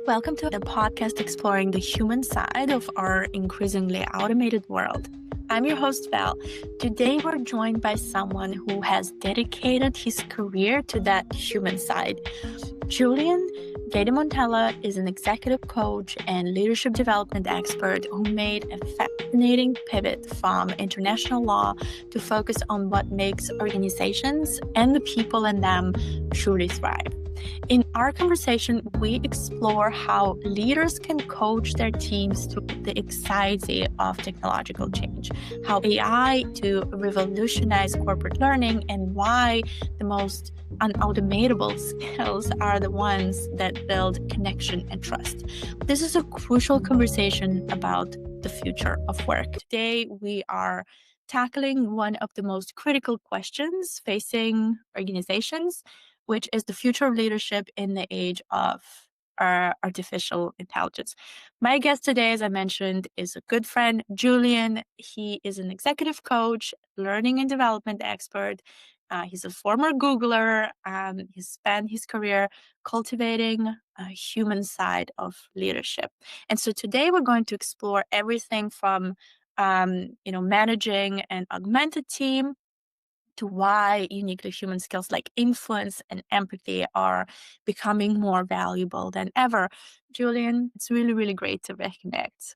Welcome to the podcast exploring the human side of our increasingly automated world. I'm your host, Val. Today, we're joined by someone who has dedicated his career to that human side. Julian Gay-de-Montella is an executive coach and leadership development expert who made a fascinating pivot from international law to focus on what makes organizations and the people in them truly thrive. In our conversation, we explore how leaders can coach their teams through the anxiety of technological change, how AI to revolutionize corporate learning, and why the most unautomatable skills are the ones that build connection and trust. This is a crucial conversation about the future of work. Today, we are tackling one of the most critical questions facing organizations, which is the future of leadership in the age of artificial intelligence. My guest today, as I mentioned, is a good friend, Julian. He is an executive coach, learning and development expert. He's a former Googler. He's spent his career cultivating a human side of leadership. And so today we're going to explore everything from managing an augmented team to why uniquely human skills like influence and empathy are becoming more valuable than ever. Julian, it's really, really great to reconnect.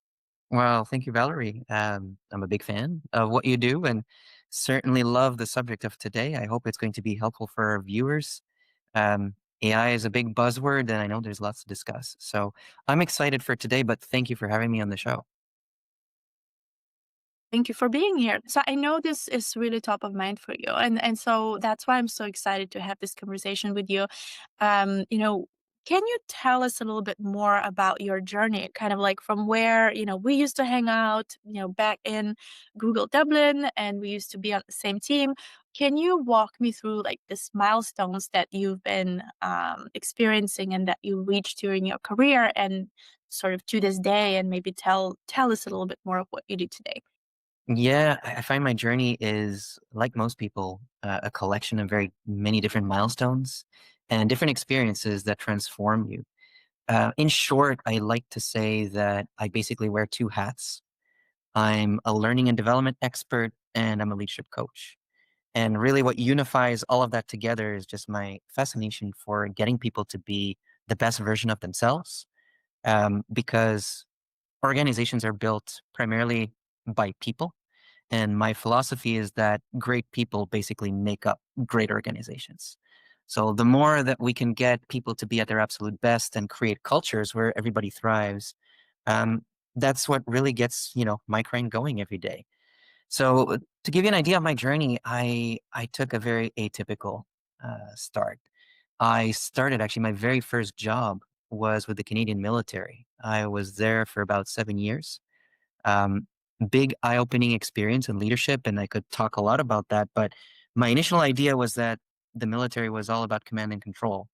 Well, thank you, Valerie. I'm a big fan of what you do and certainly love the subject of today. I hope it's going to be helpful for our viewers. Um, AI is a big buzzword, and I know there's lots to discuss. So I'm excited for today, but thank you for having me on the show. Thank you for being here. So I know this is really top of mind for you, and so that's why I'm so excited to have this conversation with you. Can you tell us a little bit more about your journey, kind of like from where we used to hang out, back in Google Dublin, and we used to be on the same team. Can you walk me through like these milestones that you've been experiencing and that you reached during your career, and sort of to this day, and maybe tell us a little bit more of what you do today? Yeah, I find my journey is, like most people, a collection of very many different milestones and different experiences that transform you. In short, I like to say that I basically wear two hats. I'm a learning and development expert, and I'm a leadership coach. And really, what unifies all of that together is just my fascination for getting people to be the best version of themselves. Because organizations are built primarily by people. And my philosophy is that great people basically make up great organizations. So the more that we can get people to be at their absolute best and create cultures where everybody thrives, um, that's what really gets my brain going every day. So to give you an idea of my journey, I took a very atypical start. I started actually my very first job was with the Canadian military. I was there for about 7 years. Um, Big eye-opening experience in leadership, and I could talk a lot about that. But my initial idea was that the military was all about command and control,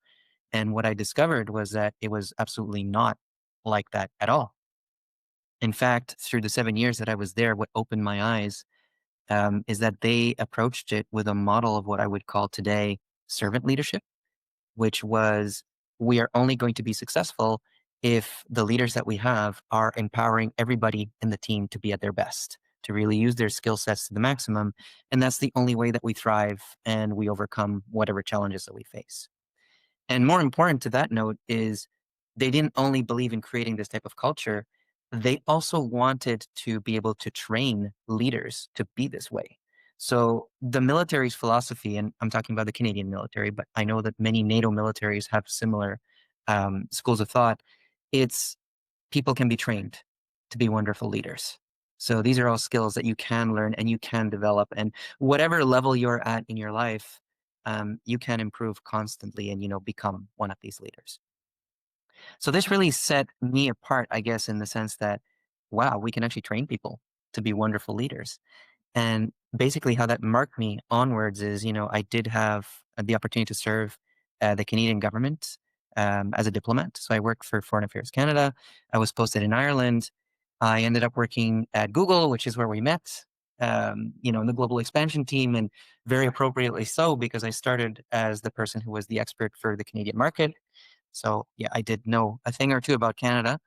and what I discovered was that it was absolutely not like that at all. In fact, through the 7 years that I was there, what opened my eyes is that they approached it with a model of what I would call today servant leadership, which was we are only going to be successful if the leaders that we have are empowering everybody in the team to be at their best, to really use their skill sets to the maximum. And that's the only way that we thrive and we overcome whatever challenges that we face. And more important to that note is they didn't only believe in creating this type of culture, they also wanted to be able to train leaders to be this way. So the military's philosophy, and I'm talking about the Canadian military, but I know that many NATO militaries have similar schools of thought. It's people can be trained to be wonderful leaders. So these are all skills that you can learn and you can develop. And whatever level you're at in your life, you can improve constantly and become one of these leaders. So this really set me apart, I guess, in the sense that, wow, we can actually train people to be wonderful leaders. And basically, how that marked me onwards is, I did have the opportunity to serve the Canadian government as a diplomat. So I worked for Foreign Affairs Canada. I was posted in Ireland. I ended up working at Google, which is where we met, in the global expansion team, and very appropriately so, because I started as the person who was the expert for the Canadian market. So yeah, I did know a thing or two about Canada.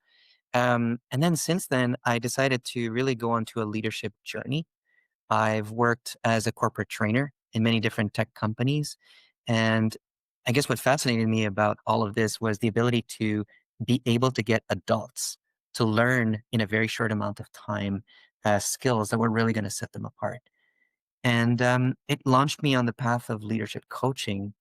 And then since then, I decided to really go onto a leadership journey. I've worked as a corporate trainer in many different tech companies. And I guess what fascinated me about all of this was the ability to be able to get adults to learn in a very short amount of time skills that were really going to set them apart. And it launched me on the path of leadership coaching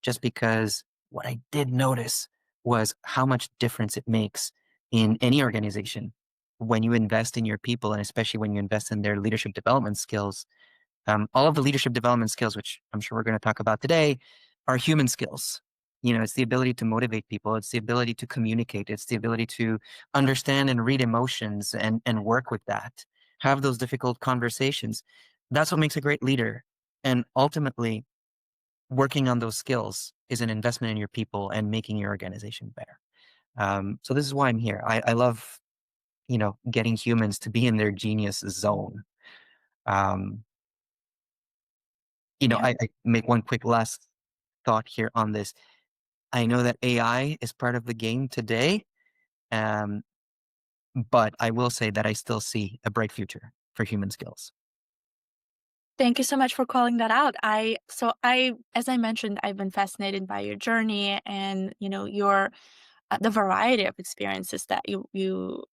just because what I did notice was how much difference it makes in any organization when you invest in your people, and especially when you invest in their leadership development skills. All of the leadership development skills, which I'm sure we're going to talk about today, are human skills. It's the ability to motivate people. It's the ability to communicate. It's the ability to understand and read emotions and work with that, have those difficult conversations. That's what makes a great leader. And ultimately, working on those skills is an investment in your people and making your organization better. So this is why I'm here. I love, getting humans to be in their genius zone. Um, Yeah. I make one quick last thought here on this. I know that AI is part of the game today, um, but I will say that I still see a bright future for human skills. Thank you so much for calling that out. As I mentioned, I've been fascinated by your journey and, your the variety of experiences that you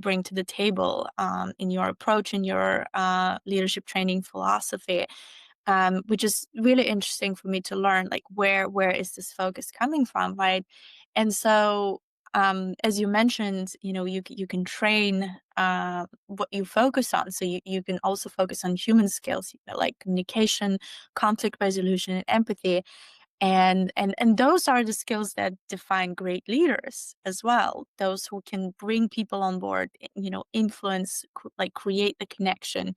bring to the table in your approach in your leadership training philosophy, which is really interesting for me to learn, like where is this focus coming from, right? And so, as you mentioned, you can train what you focus on. So you can also focus on human skills, like communication, conflict resolution, and empathy. And those are the skills that define great leaders as well. Those who can bring people on board, influence, like create the connection,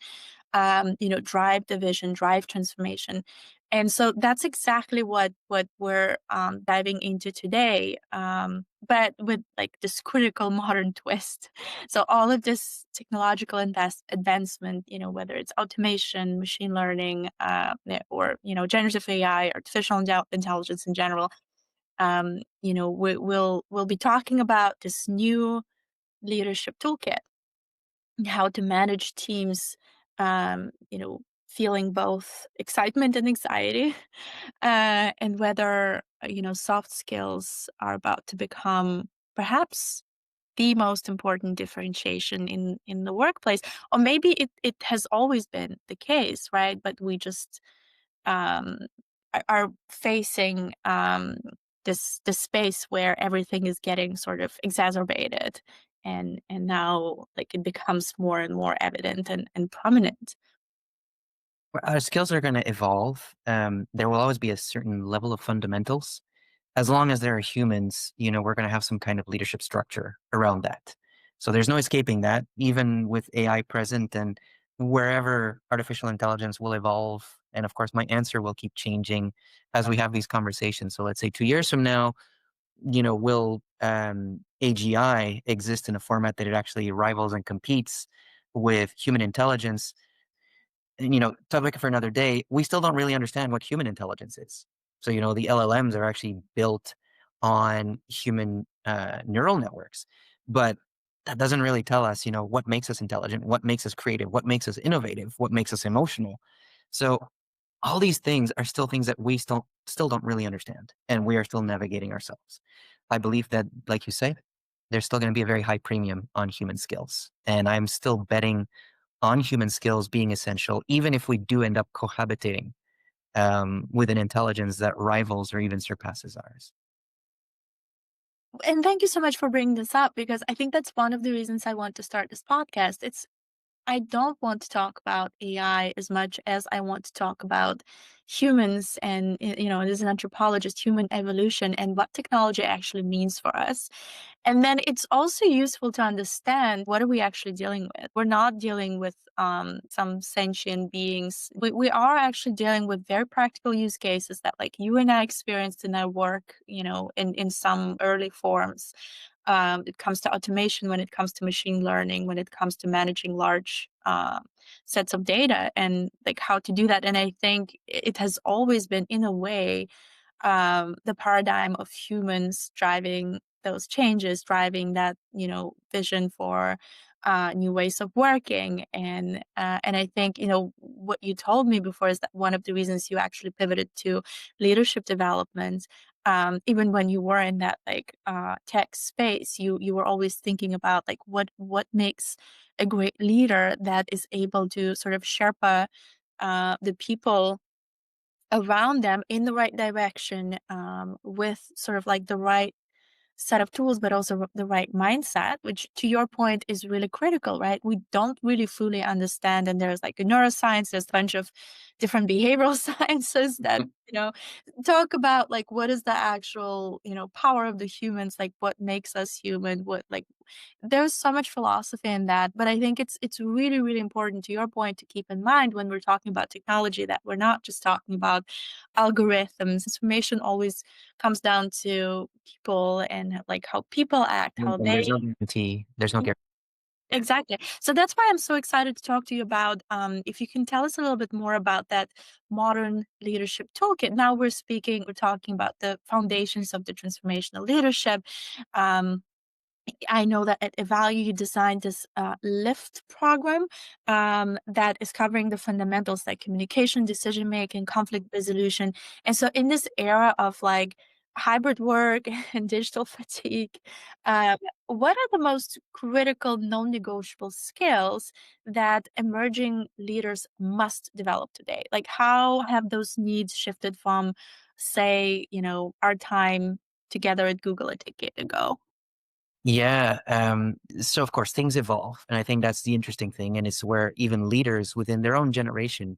drive the vision, drive transformation. And so that's exactly what we're diving into today, but with like this critical modern twist. So all of this technological advancement, whether it's automation, machine learning, or generative AI, artificial intelligence in general, we'll be talking about this new leadership toolkit, how to manage teams, feeling both excitement and anxiety, and whether, soft skills are about to become perhaps the most important differentiation in the workplace. Or maybe it has always been the case, right? But we just um, are facing this space where everything is getting sort of exacerbated, and now like it becomes more and more evident and prominent. Our skills are going to evolve. There will always be a certain level of fundamentals. As long as there are humans, we're going to have some kind of leadership structure around that. So there's no escaping that, even with AI present and wherever artificial intelligence will evolve. And of course, my answer will keep changing as we have these conversations. So let's say 2 years from now, will AGI exist in a format that it actually rivals and competes with human intelligence? Topic for another day. We still don't really understand what human intelligence is. So, the LLMs are actually built on human neural networks, but that doesn't really tell us, what makes us intelligent, what makes us creative, what makes us innovative, what makes us emotional. So, all these things are still things that we still don't really understand, and we are still navigating ourselves. I believe that, like you say, there's still going to be a very high premium on human skills, and I'm still betting on human skills being essential, even if we do end up cohabitating with an intelligence that rivals or even surpasses ours. And thank you so much for bringing this up, because I think that's one of the reasons I want to start this podcast. I don't want to talk about AI as much as I want to talk about humans and, as an anthropologist, human evolution and what technology actually means for us. And then it's also useful to understand, what are we actually dealing with? We're not dealing with some sentient beings. We are actually dealing with very practical use cases that like you and I experienced in our work, in some early forms. It comes to automation, when it comes to machine learning, when it comes to managing large sets of data, and like how to do that. And I think it has always been, in a way, the paradigm of humans driving those changes, driving that, vision for new ways of working. And I think, what you told me before is that one of the reasons you actually pivoted to leadership development, even when you were in that like tech space, you were always thinking about like what makes a great leader that is able to sort of sherpa the people around them in the right direction, with sort of like the right set of tools, but also the right mindset, which to your point is really critical, right? We don't really fully understand. And there's like a neuroscience, there's a bunch of different behavioral sciences that, talk about like what is the actual, power of the humans, like what makes us human, what like there's so much philosophy in that. But I think it's really, really important to your point to keep in mind when we're talking about technology that we're not just talking about algorithms. Information always comes down to people and like how people act, how And there's they no guarantee. There's no guarantee. exactly. So that's why I'm so excited to talk to you about if you can tell us a little bit more about that modern leadership toolkit. Now we're talking about the foundations of the transformational leadership. Um, I know that at Ivalua you designed this LIFT program that is covering the fundamentals like communication, decision making, conflict resolution. And so, in this era of like hybrid work and digital fatigue, uh, what are the most critical, non negotiable skills that emerging leaders must develop today? Like, how have those needs shifted from, say, our time together at Google a decade ago? Yeah. So of course things evolve, and I think that's the interesting thing, and it's where even leaders within their own generation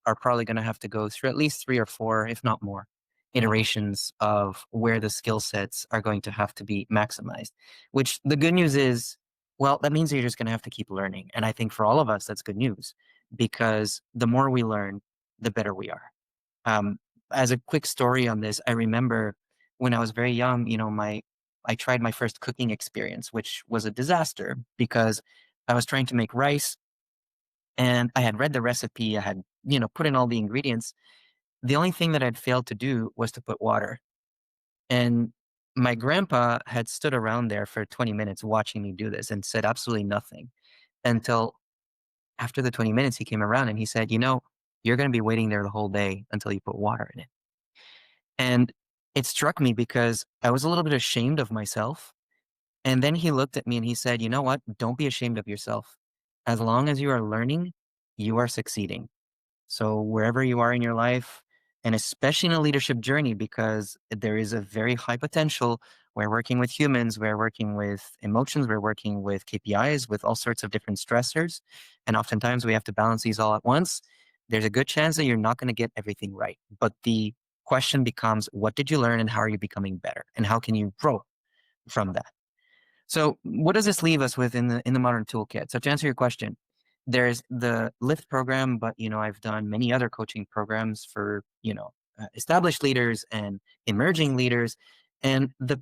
are probably going to have to go through at least three or four, if not more, iterations of where the skill sets are going to have to be maximized. Which the good news is, well, that means you're just going to have to keep learning, and I think for all of us that's good news because the more we learn, the better we are. Um, as a quick story on this, I remember when I was very young, I tried my first cooking experience, which was a disaster because I was trying to make rice and I had read the recipe. I had, put in all the ingredients. The only thing that I'd failed to do was to put water. And my grandpa had stood around there for 20 minutes watching me do this and said absolutely nothing until after the 20 minutes, he came around and he said, you're going to be waiting there the whole day until you put water in it. And it struck me because I was a little bit ashamed of myself. And then he looked at me and he said, you know what? Don't be ashamed of yourself. As long as you are learning, you are succeeding. So wherever you are in your life, and especially in a leadership journey, because there is a very high potential. We're working with humans, we're working with emotions, we're working with KPIs, with all sorts of different stressors. And oftentimes we have to balance these all at once. There's a good chance that you're not going to get everything right. But the question becomes, what did you learn and how are you becoming better? And how can you grow from that? So what does this leave us with in the modern toolkit? So to answer your question, there's the Lift program, but I've done many other coaching programs for established leaders and emerging leaders, and the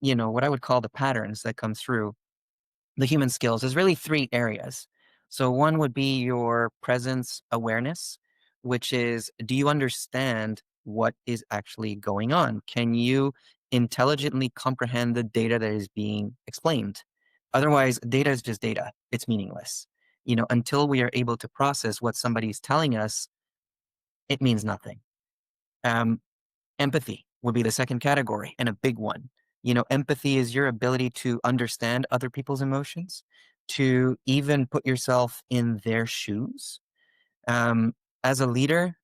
what I would call the patterns that come through the human skills is really three areas. So one would be your presence awareness, which is, do you understand what is actually going on? Can you intelligently comprehend the data that is being explained? Otherwise, data is just data. It's meaningless. Until we are able to process what somebody's telling us, it means nothing. Um, Empathy would be the second category, and a big one. Empathy is your ability to understand other people's emotions, to even put yourself in their shoes. Um, as a leader,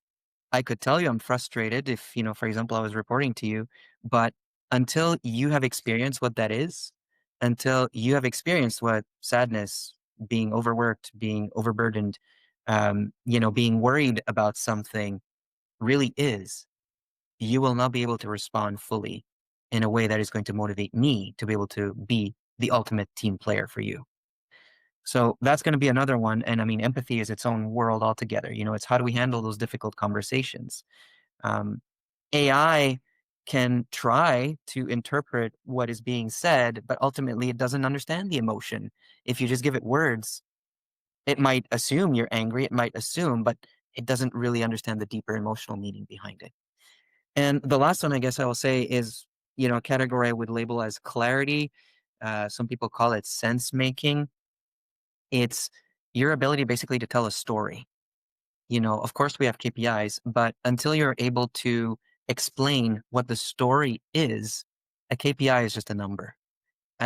I could tell you I'm frustrated if, for example, I was reporting to you, but until you have experienced what that is, until you have experienced what sadness, being overworked, being overburdened, being worried about something really is, you will not be able to respond fully in a way that is going to motivate me to be able to be the ultimate team player for you. So that's going to be another one. And I mean, empathy is its own world altogether. It's how do we handle those difficult conversations? Um, AI can try to interpret what is being said, but ultimately it doesn't understand the emotion. If you just give it words, it might assume you're angry, it might assume, but it doesn't really understand the deeper emotional meaning behind it. And the last one, I guess I will say is, a category I would label as clarity. Some people call it sense making. It's your ability basically to tell a story. Of course we have KPIs, but until you're able to explain what the story is, a KPI is just a number.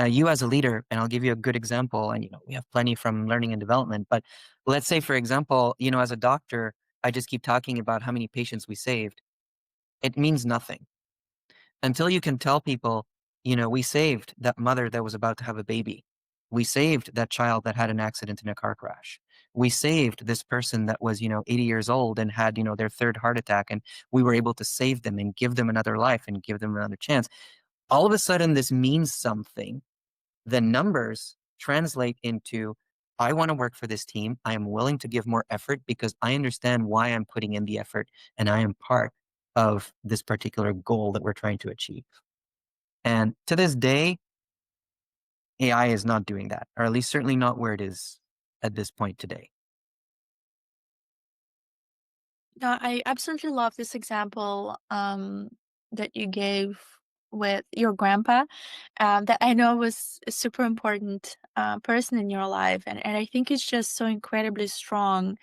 You as a leader, and I'll give you a good example, and we have plenty from learning and development, but let's say, for example, as a doctor, I just keep talking about how many patients we saved. It means nothing until you can tell people, we saved that mother that was about to have a baby. We saved that child that had an accident in a car crash. We saved this person that was, 80 years old and had, their third heart attack. And we were able to save them and give them another life and give them another chance. All of a sudden, this means something. The numbers translate into, I want to work for this team. I am willing to give more effort because I understand why I'm putting in the effort and I am part of this particular goal that we're trying to achieve. And to this day, AI is not doing that, or at least certainly not where it is at this point today. No, I absolutely love this example that you gave with your grandpa, that I know was a super important person in your life, and I think it's just so incredibly strong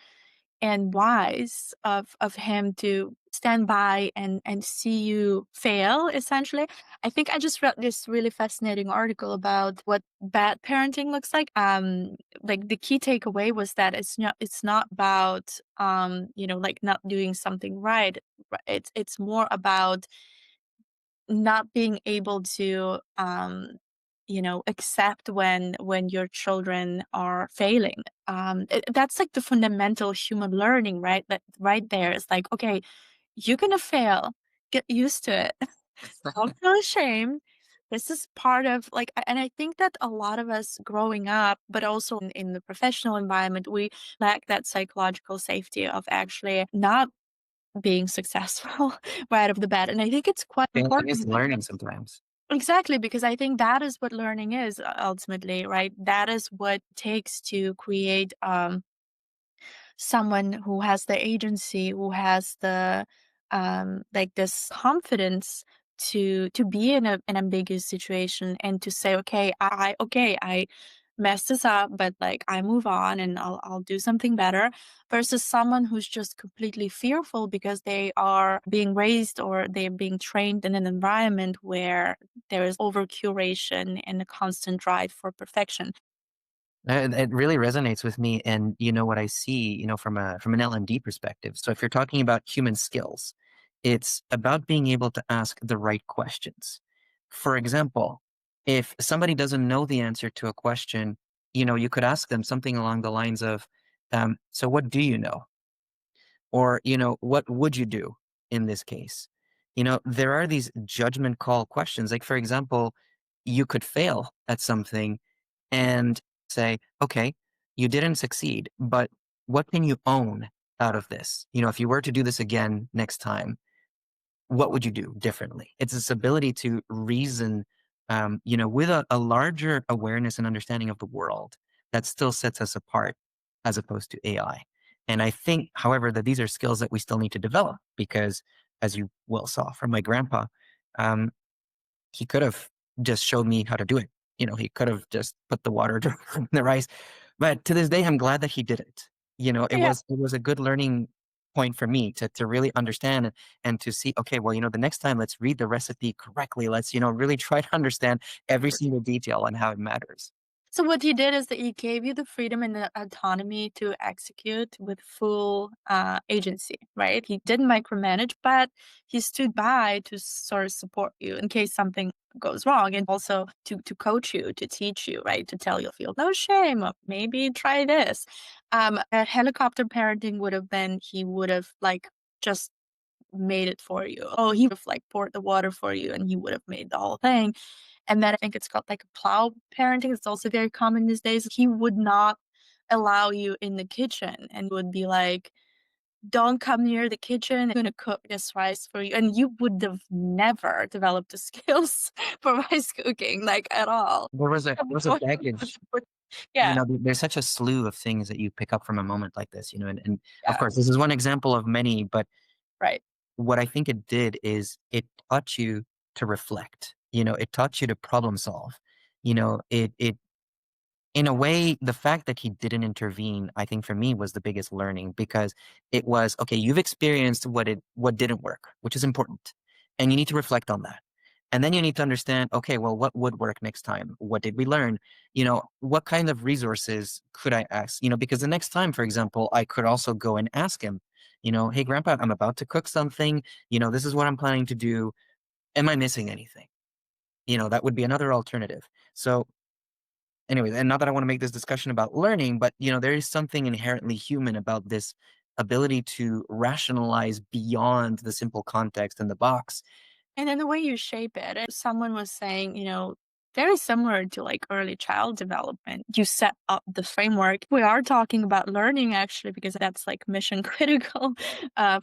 and wise of him to stand by and see you fail, essentially. I think I just read this really fascinating article about what bad parenting looks like the key takeaway was that it's not about like not doing something right. It's more about not being able to accept when your children are failing. That's like the fundamental human learning, right? That right there is like, okay, you're gonna fail, get used to it. Don't feel ashamed. This is part of like, and I think that a lot of us growing up, but also in the professional environment, we lack that psychological safety of actually not being successful right off the bat. And I think it's quite Failing is important. learning sometimes. Exactly, because I think that is what learning is, ultimately, right? That is what takes to create someone who has the agency, who has the like this confidence to be in an ambiguous situation and to say, okay, I messed this up, but like I move on and I'll do something better, versus someone who's just completely fearful because they are being raised or they're being trained in an environment where there is over curation and a constant drive for perfection. It really resonates with me, and what I see, from an L&D perspective. So if you're talking about human skills, it's about being able to ask the right questions. For example, if somebody doesn't know the answer to a question, you could ask them something along the lines of, "So what do you know?" Or, what would you do in this case? There are these judgment call questions. Like, for example, you could fail at something and say, okay, you didn't succeed, but what can you own out of this? If you were to do this again next time, what would you do differently? It's this ability to reason, with a larger awareness and understanding of the world that still sets us apart as opposed to AI. And I think, however, that these are skills that we still need to develop because, as you well saw from my grandpa, um, he could have just showed me how to do it. He could have just put the water in the rice. But to this day, I'm glad that he didn't. Yeah. It was a good learning point for me to really understand and to see, okay, well, the next time let's read the recipe correctly. Let's, really try to understand every single detail and how it matters. So what he did is that he gave you the freedom and the autonomy to execute with full agency, right? He didn't micromanage, but he stood by to sort of support you in case something goes wrong, and also to coach you, to teach you, right? To tell you, feel no shame, maybe try this. A helicopter parenting would have been, he would have like just made it for you. Oh, he would have like poured the water for you and he would have made the whole thing. And then I think it's called like plow parenting. It's also very common these days. He would not allow you in the kitchen and would be like, don't come near the kitchen. I'm going to cook this rice for you. And you would have never developed the skills for rice cooking, like at all. There was a baggage. Yeah, There's such a slew of things that you pick up from a moment like this, and of yeah, course, this is one example of many, but right. what I think it did is it taught you to reflect. It taught you to problem solve. It in a way, the fact that he didn't intervene, I think for me was the biggest learning because it was, okay, you've experienced what didn't work, which is important. And you need to reflect on that. And then you need to understand, okay, well, what would work next time? What did we learn? What kind of resources could I ask? Because the next time, for example, I could also go and ask him, hey, grandpa, I'm about to cook something. This is what I'm planning to do. Am I missing anything? That would be another alternative. So anyways, and not that I want to make this discussion about learning, but there is something inherently human about this ability to rationalize beyond the simple context in the box. And then the way you shape it, someone was saying, very similar to like early child development. You set up the framework. We are talking about learning actually, because that's like mission critical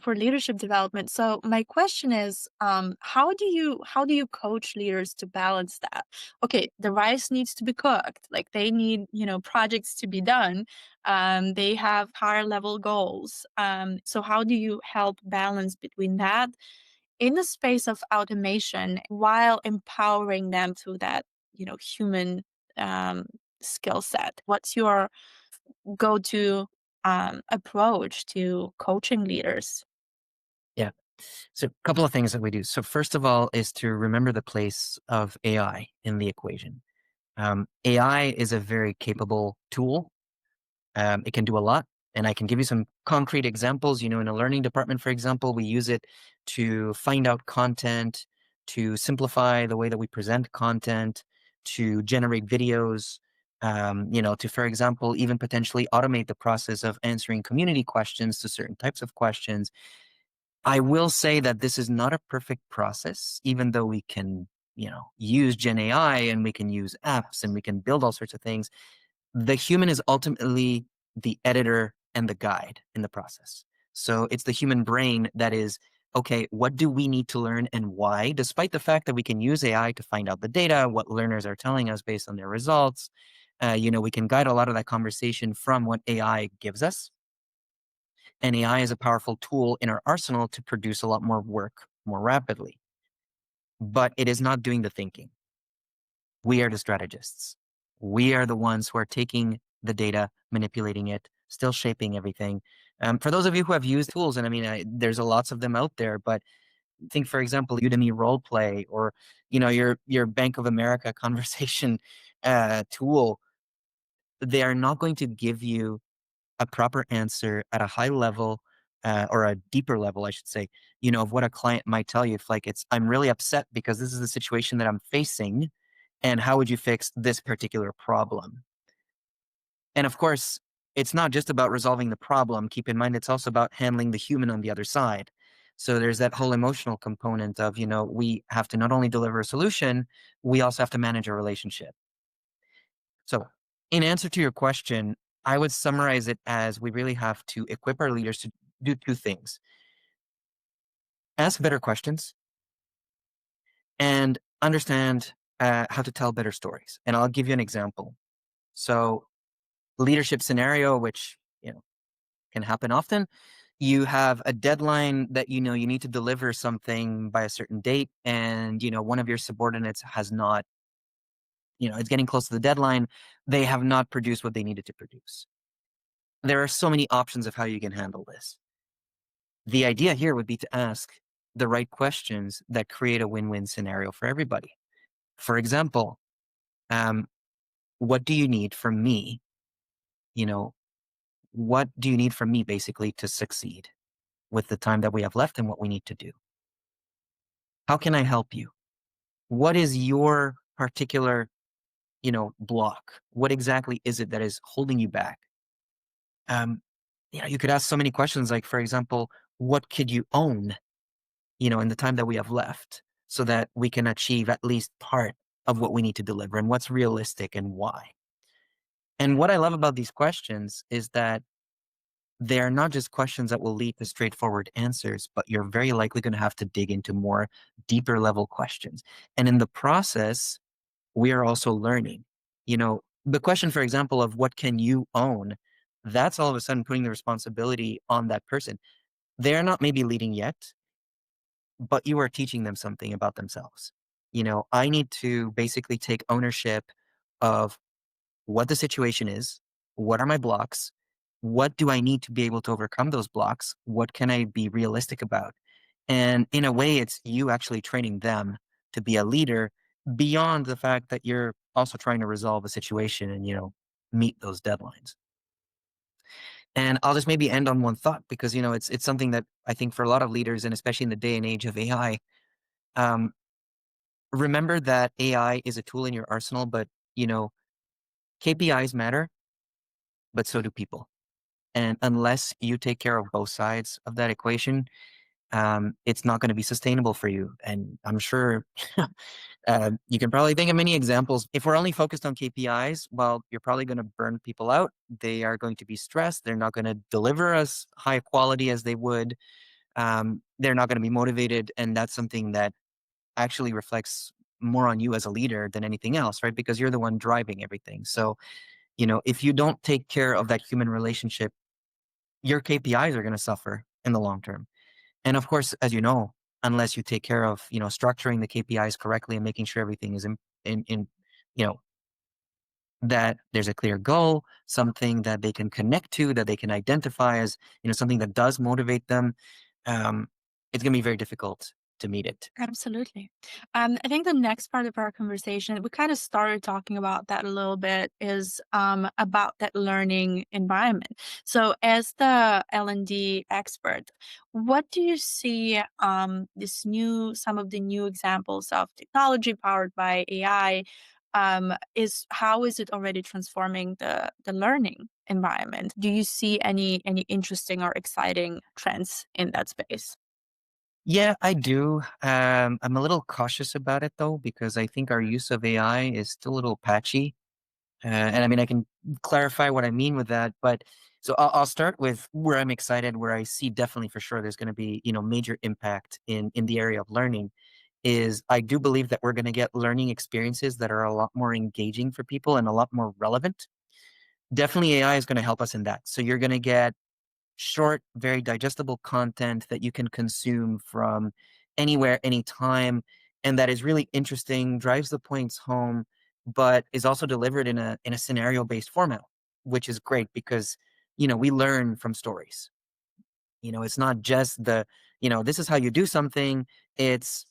for leadership development. So my question is, how do you coach leaders to balance that? Okay, the rice needs to be cooked. Like they need, projects to be done. They have higher level goals. So how do you help balance between that in the space of automation while empowering them through that human um, skill set? What's your go-to approach to coaching leaders? Yeah. So a couple of things that we do. So first of all is to remember the place of AI in the equation. AI is a very capable tool. It can do a lot. And I can give you some concrete examples. In a learning department, for example, we use it to find out content, to simplify the way that we present content, to generate videos, to, for example, even potentially automate the process of answering community questions to certain types of questions. I will say that this is not a perfect process, even though we can, use Gen AI and we can use apps and we can build all sorts of things. The human is ultimately the editor and the guide in the process. So it's the human brain that is, okay, what do we need to learn and why? Despite the fact that we can use AI to find out the data, what learners are telling us based on their results, we can guide a lot of that conversation from what AI gives us. And AI is a powerful tool in our arsenal to produce a lot more work more rapidly. But it is not doing the thinking. We are the strategists. We are the ones who are taking the data, manipulating it, still shaping everything. For those of you who have used tools, and I mean, there's a lots of them out there, but think, for example, Udemy Roleplay or your Bank of America conversation tool. They are not going to give you a proper answer at a high level or a deeper level, I should say, of what a client might tell you. If like I'm really upset because this is the situation that I'm facing, and how would you fix this particular problem? And of course, it's not just about resolving the problem. Keep in mind, it's also about handling the human on the other side. So there's that whole emotional component of, we have to not only deliver a solution, we also have to manage a relationship. So in answer to your question, I would summarize it as we really have to equip our leaders to do two things: ask better questions and understand how to tell better stories. And I'll give you an example. So leadership scenario, which can happen often. You have a deadline that you need to deliver something by a certain date, and one of your subordinates has not, it's getting close to the deadline. They have not produced what they needed to produce. There are so many options of how you can handle this. The idea here would be to ask the right questions that create a win-win scenario for everybody. For example, what do you need from me? What do you need from me basically to succeed with the time that we have left and what we need to do? How can I help you? What is your particular, block? What exactly is it that is holding you back? Um, you could ask so many questions, like, for example, what could you own, in the time that we have left so that we can achieve at least part of what we need to deliver, and what's realistic and why? And what I love about these questions is that they're not just questions that will lead to straightforward answers, but you're very likely going to have to dig into more deeper level questions. And in the process, we are also learning. The question, for example, of what can you own, that's all of a sudden putting the responsibility on that person. They're not maybe leading yet. but you are teaching them something about themselves. I need to basically take ownership of what the situation is, what are my blocks, what do I need to be able to overcome those blocks, what can I be realistic about? And in a way, it's you actually training them to be a leader beyond the fact that you're also trying to resolve a situation and, meet those deadlines. And I'll just maybe end on one thought because, it's something that I think for a lot of leaders, and especially in the day and age of AI, um, remember that AI is a tool in your arsenal, but, KPIs matter, but so do people. And unless you take care of both sides of that equation, it's not going to be sustainable for you. And I'm sure you can probably think of many examples. If we're only focused on KPIs, well, you're probably going to burn people out. They are going to be stressed. They're not going to deliver as high quality as they would. They're not going to be motivated. And that's something that actually reflects more on you as a leader than anything else, right? Because you're the one driving everything. So, if you don't take care of that human relationship, your KPIs are going to suffer in the long term. And of course, as you know, unless you take care of, structuring the KPIs correctly and making sure everything is in you know, that there's a clear goal, something that they can connect to, that they can identify as, something that does motivate them, um, it's going to be very difficult to meet it. Absolutely. I think the next part of our conversation, we kind of started talking about that a little bit, is about that learning environment. So, as the L&D expert, what do you see some of the new examples of technology powered by AI? Is how is it already transforming the learning environment? Do you see any interesting or exciting trends in that space? Yeah, I do. I'm a little cautious about it though, because I think our use of AI is still a little patchy. And I mean, I can clarify what I mean with that, but so I'll start with where I'm excited, where I see definitely for sure there's going to be, major impact in the area of learning. Is I do believe that we're going to get learning experiences that are a lot more engaging for people and a lot more relevant. Definitely, AI is going to help us in that. So you're going to get short, very digestible content that you can consume from anywhere, anytime, and that is really interesting, drives the points home, but is also delivered in a scenario based format, which is great because we learn from stories. It's not just this is how you do something. It's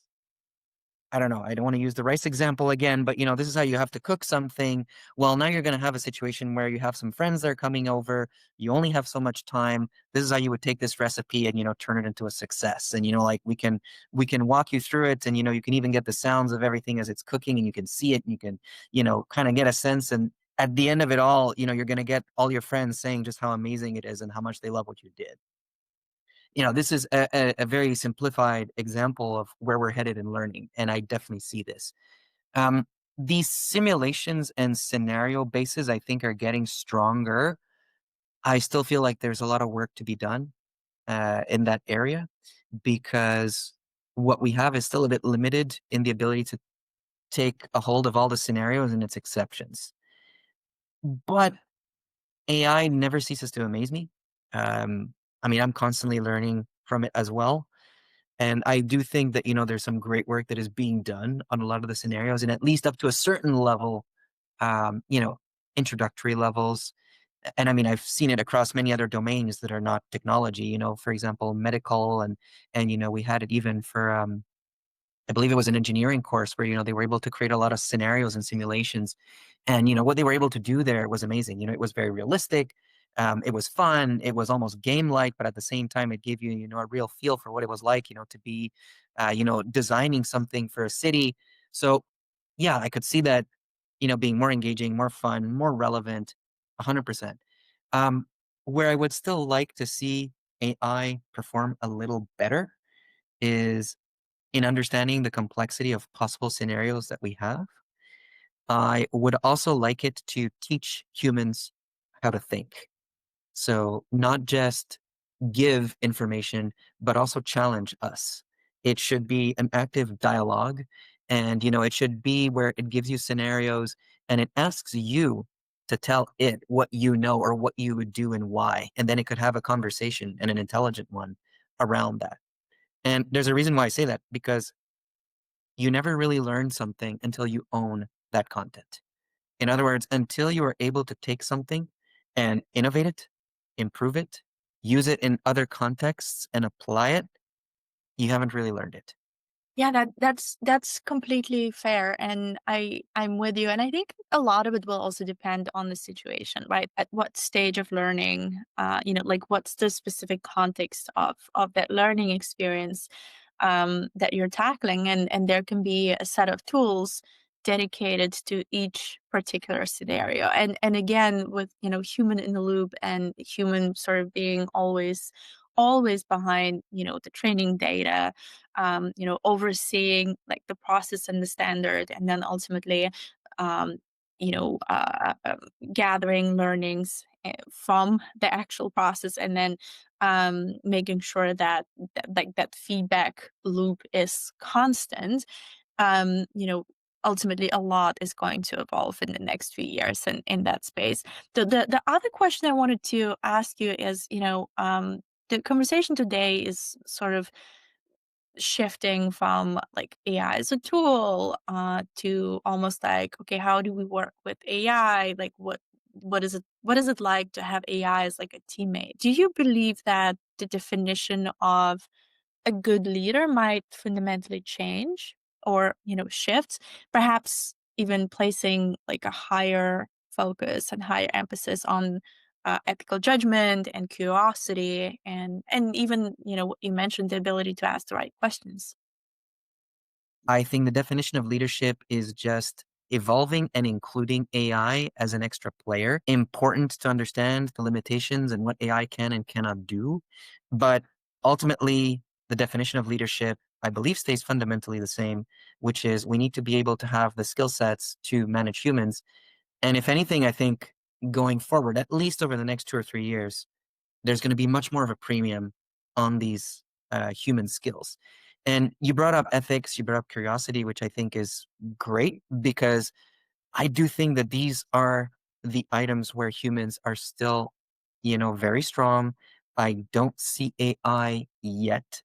I don't know. I don't want to use the rice example again, but this is how you have to cook something. Well, now you're going to have a situation where you have some friends that are coming over. You only have so much time. This is how you would take this recipe and turn it into a success. And like we can walk you through it, and you can even get the sounds of everything as it's cooking, and you can see it, and you can kind of get a sense. And at the end of it all, you're going to get all your friends saying just how amazing it is and how much they love what you did. This is a very simplified example of where we're headed in learning, and I definitely see this. Um, these simulations and scenario bases, I think, are getting stronger. I still feel like there's a lot of work to be done in that area because what we have is still a bit limited in the ability to take a hold of all the scenarios and its exceptions. But AI never ceases to amaze me. Um, I mean, I'm constantly learning from it as well. And I do think that, there's some great work that is being done on a lot of the scenarios, and at least up to a certain level, um, you know, introductory levels. And I mean, I've seen it across many other domains that are not technology, for example, medical and, we had it even for, I believe it was an engineering course where, they were able to create a lot of scenarios and simulations. And, what they were able to do there was amazing. It was very realistic. It was fun. It was almost game-like, but at the same time, it gave you, a real feel for what it was like, to be, designing something for a city. So yeah, I could see that, being more engaging, more fun, more relevant, 100%. Um, where I would still like to see AI perform a little better is in understanding the complexity of possible scenarios that we have. I would also like it to teach humans how to think. So, not just give information, but also challenge us. It should be an active dialogue. And, it should be where it gives you scenarios and it asks you to tell it what you know or what you would do and why. And then it could have a conversation and an intelligent one around that. And there's a reason why I say that, because you never really learn something until you own that content. In other words, until you are able to take something and innovate it, improve it, use it in other contexts and apply it, you haven't really learned it. Yeah, that's completely fair, and I'm with you. And I think a lot of it will also depend on the situation, right? At what stage of learning, like what's the specific context of that learning experience that you're tackling, and there can be a set of tools dedicated to each particular scenario. And again, with human in the loop and human sort of being always behind the training data, overseeing like the process and the standard, and then ultimately, um, you know, uh, um, gathering learnings from the actual process, and then making sure that feedback loop is constant. Um, you know, Ultimately, a lot is going to evolve in the next few years in that space. The other question I wanted to ask you is, the conversation today is sort of shifting from like AI as a tool to almost like, okay, how do we work with AI? Like what is it like to have AI as like a teammate? Do you believe that the definition of a good leader might fundamentally change or shift, perhaps even placing like a higher focus and higher emphasis on ethical judgment and curiosity, and even what you mentioned, the ability to ask the right questions? I think the definition of leadership is just evolving and including AI as an extra player. Important to understand the limitations and what AI can and cannot do. But ultimately, the definition of leadership, I believe, stays fundamentally the same, which is we need to be able to have the skill sets to manage humans. And if anything, I think going forward, at least over the next 2 or 3 years, there's going to be much more of a premium on these human skills. And you brought up ethics, you brought up curiosity, which I think is great, because I do think that these are the items where humans are still, very strong. I don't see AI yet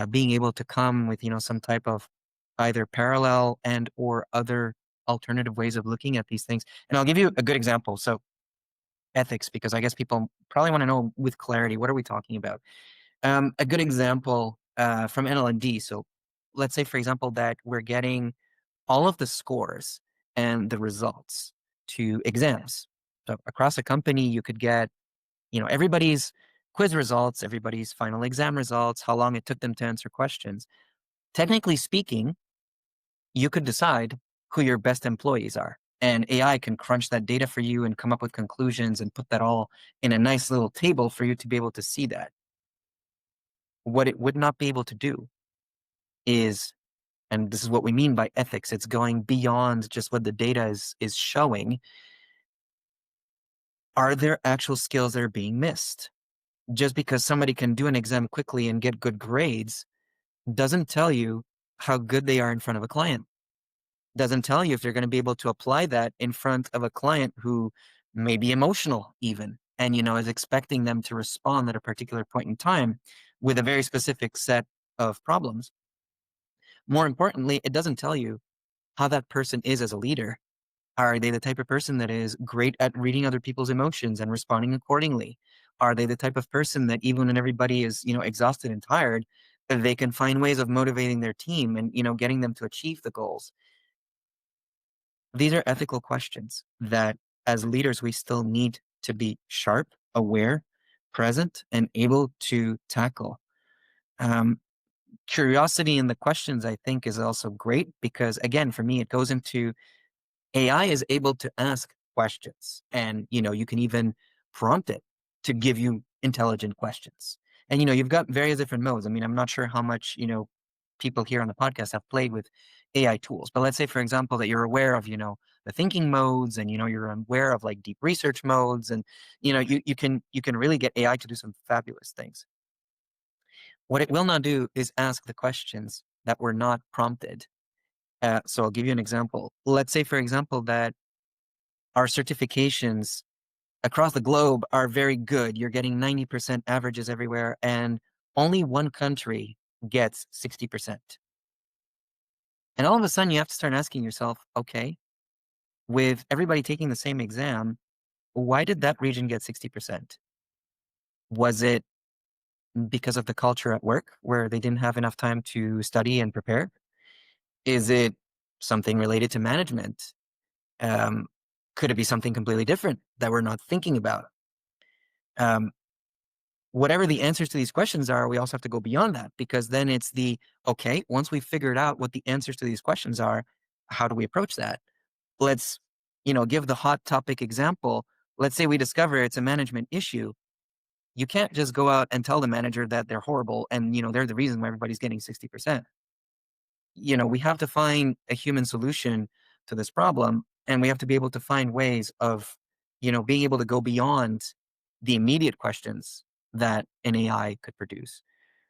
being able to come with, some type of either parallel and or other alternative ways of looking at these things. And I'll give you a good example. So ethics, because I guess people probably want to know with clarity, what are we talking about? A good example from NLND. So let's say, for example, that we're getting all of the scores and the results to exams. So across a company, you could get, everybody's quiz results, everybody's final exam results, how long it took them to answer questions. Technically speaking, you could decide who your best employees are. And AI can crunch that data for you and come up with conclusions and put that all in a nice little table for you to be able to see that. What it would not be able to do is, and this is what we mean by ethics, it's going beyond just what the data is showing. Are there actual skills that are being missed? Just because somebody can do an exam quickly and get good grades doesn't tell you how good they are in front of a client. Doesn't tell you if they're going to be able to apply that in front of a client who may be emotional even, and is expecting them to respond at a particular point in time with a very specific set of problems. More importantly, it doesn't tell you how that person is as a leader. Are they the type of person that is great at reading other people's emotions and responding accordingly? Are they the type of person that even when everybody is, exhausted and tired, that they can find ways of motivating their team and, getting them to achieve the goals? These are ethical questions that as leaders, we still need to be sharp, aware, present, and able to tackle. Um, Curiosity in the questions, I think, is also great because, again, for me, it goes into AI is able to ask questions, and you can even prompt it to give you intelligent questions. And you've got various different modes. I mean, I'm not sure how much people here on the podcast have played with AI tools, but let's say, for example, that you're aware of the thinking modes, and you're aware of like deep research modes, and you can really get AI to do some fabulous things. What it will not do is ask the questions that were not prompted. So I'll give you an example. Let's say, for example, that our certifications across the globe are very good. You're getting 90% averages everywhere, and only one country gets 60%. And all of a sudden, you have to start asking yourself, okay, with everybody taking the same exam, why did that region get 60%? Was it because of the culture at work where they didn't have enough time to study and prepare? Is it something related to management? Um, could it be something completely different that we're not thinking about? Um, Whatever the answers to these questions are, we also have to go beyond that, because then it's okay, once we've figured out what the answers to these questions are, how do we approach that? Let's, give the hot topic example. Let's say we discover it's a management issue. You can't just go out and tell the manager that they're horrible and, they're the reason why everybody's getting 60%. We have to find a human solution to this problem, and we have to be able to find ways of, being able to go beyond the immediate questions that an AI could produce.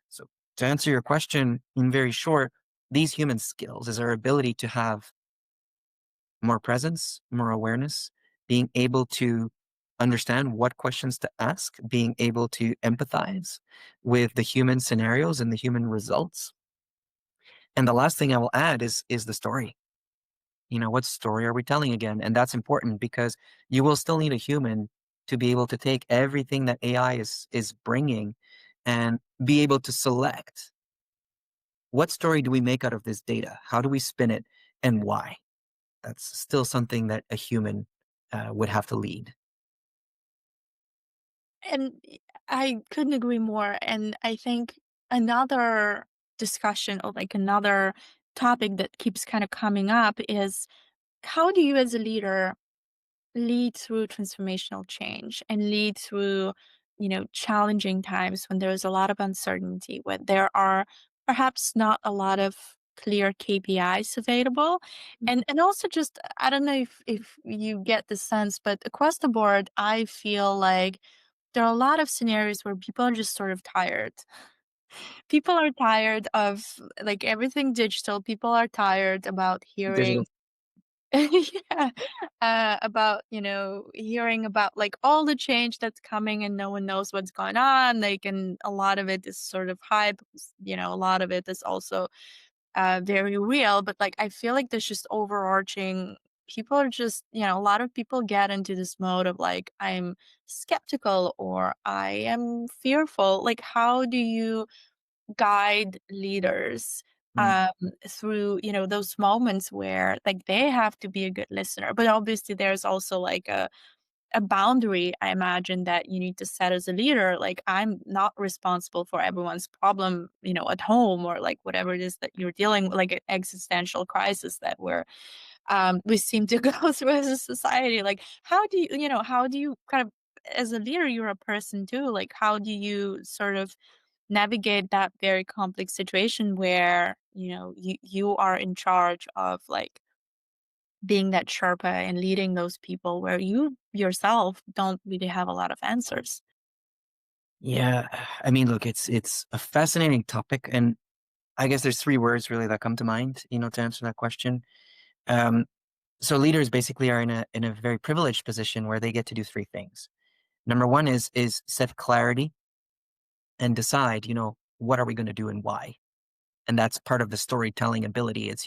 So to answer your question in very short, these human skills is our ability to have more presence, more awareness, being able to understand what questions to ask, being able to empathize with the human scenarios and the human results. And the last thing I will add is the story. What story are we telling again? And that's important because you will still need a human to be able to take everything that AI is bringing and be able to select what story do we make out of this data? How do we spin it and why? That's still something that a human would have to lead. And I couldn't agree more. And I think another discussion or like another topic that keeps kind of coming up is how do you as a leader lead through transformational change and lead through, challenging times when there's a lot of uncertainty, when there are perhaps not a lot of clear KPIs available. And also just I don't know if you get the sense, but across the board, I feel like there are a lot of scenarios where people are just sort of tired. People are tired of like everything digital. People are tired about Digital. hearing yeah, about, hearing about like all the change that's coming and no one knows what's going on. Like, and a lot of it is sort of hype, a lot of it is also very real. But like, I feel like there's just overarching, people are just, a lot of people get into this mode of like, I'm skeptical or I am fearful. Like, how do you guide leaders Mm. through those moments where like they have to be a good listener, but obviously there's also like a boundary, I imagine, that you need to set as a leader. Like, I'm not responsible for everyone's problem, at home, or like whatever it is that you're dealing with, like an existential crisis that we seem to go through as a society. Like, how do you kind of, as a leader, you're a person too, like how do you sort of navigate that very complex situation where you are in charge of like being that sherpa and leading those people where you yourself don't really have a lot of answers. Yeah, I mean, look, it's a fascinating topic, and I guess there's three words really that come to mind, to answer that question. Um, so leaders basically are in a very privileged position where they get to do three things. Number one is set clarity and decide, what are we going to do and why? And that's part of the storytelling ability. It's,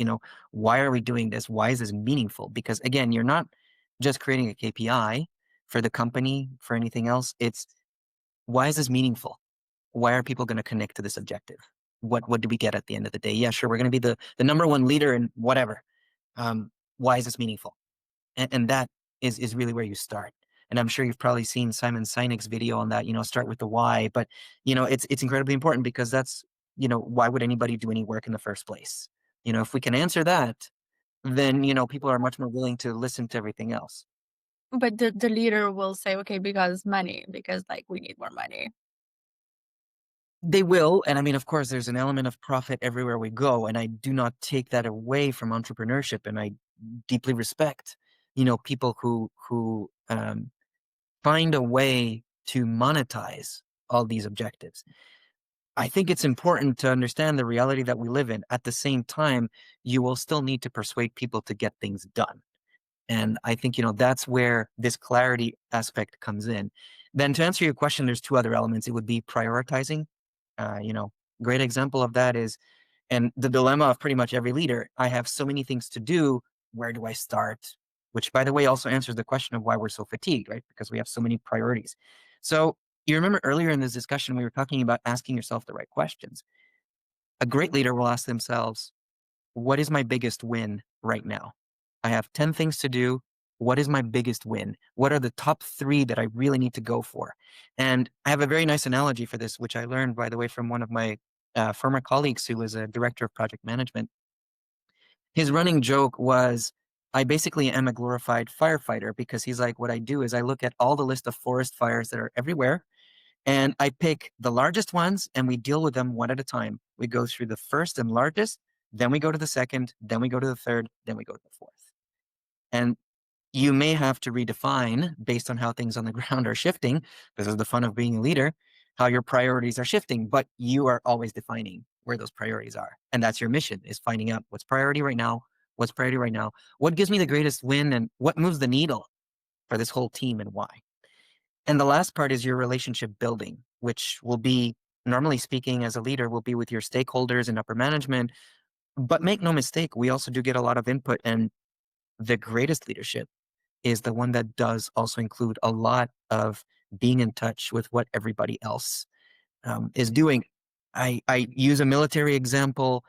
why are we doing this? Why is this meaningful? Because again, you're not just creating a KPI for the company, for anything else. It's why is this meaningful? Why are people going to connect to this objective? What do we get at the end of the day? Yeah, sure, we're going to be the number one leader in whatever. Why is this meaningful? And that is really where you start. And I'm sure you've probably seen Simon Sinek's video on that, start with the why. But, it's incredibly important because that's, why would anybody do any work in the first place? If we can answer that, then, people are much more willing to listen to everything else. But the leader will say, okay, because money, because like we need more money. They will. And I mean, of course, there's an element of profit everywhere we go. And I do not take that away from entrepreneurship. And I deeply respect, people who find a way to monetize all these objectives. I think it's important to understand the reality that we live in. At the same time, you will still need to persuade people to get things done. And I think, that's where this clarity aspect comes in. Then to answer your question, there's two other elements. It would be prioritizing, great example of that is, and the dilemma of pretty much every leader, I have so many things to do. Where do I start? Which, by the way, also answers the question of why we're so fatigued, right? Because we have so many priorities. So you remember earlier in this discussion, we were talking about asking yourself the right questions. A great leader will ask themselves, what is my biggest win right now? I have 10 things to do. What is my biggest win? What are the top 3 that I really need to go for? And I have a very nice analogy for this, which I learned, by the way, from one of my former colleagues who was a director of project management. His running joke was, I basically am a glorified firefighter, because he's like, what I do is I look at all the list of forest fires that are everywhere, and I pick the largest ones and we deal with them one at a time. We go through the first and largest, then we go to the second, then we go to the third, then we go to the fourth. And you may have to redefine, based on how things on the ground are shifting. This is the fun of being a leader, how your priorities are shifting, but you are always defining where those priorities are. And that's your mission, is finding out what's priority right now, what gives me the greatest win, and what moves the needle for this whole team, and why. And the last part is your relationship building, which will be, normally speaking, as a leader, will be with your stakeholders and upper management. But make no mistake, we also do get a lot of input. And the greatest leadership is the one that does also include a lot of being in touch with what everybody else is doing. I use a military example.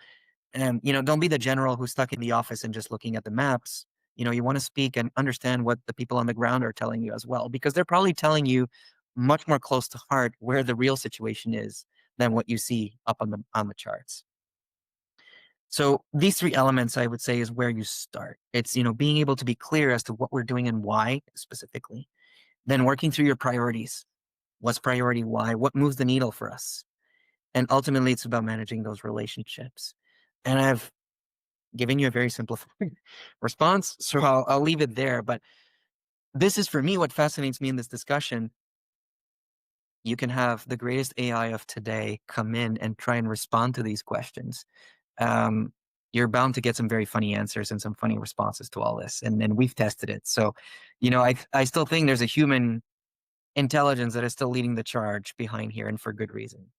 And, don't be the general who's stuck in the office and just looking at the maps. You want to speak and understand what the people on the ground are telling you as well, because they're probably telling you much more close to heart where the real situation is than what you see up on the charts. So these 3 elements, I would say, is where you start. It's, being able to be clear as to what we're doing and why specifically, then working through your priorities. What's priority? Why? What moves the needle for us? And ultimately, it's about managing those relationships. And I've giving you a very simplified response, so I'll leave it there. But this is, for me, what fascinates me in this discussion. You can have the greatest AI of today come in and try and respond to these questions. Um, you're bound to get some very funny answers and some funny responses to all this. And we've tested it. So, I still think there's a human intelligence that is still leading the charge behind here, and for good reason.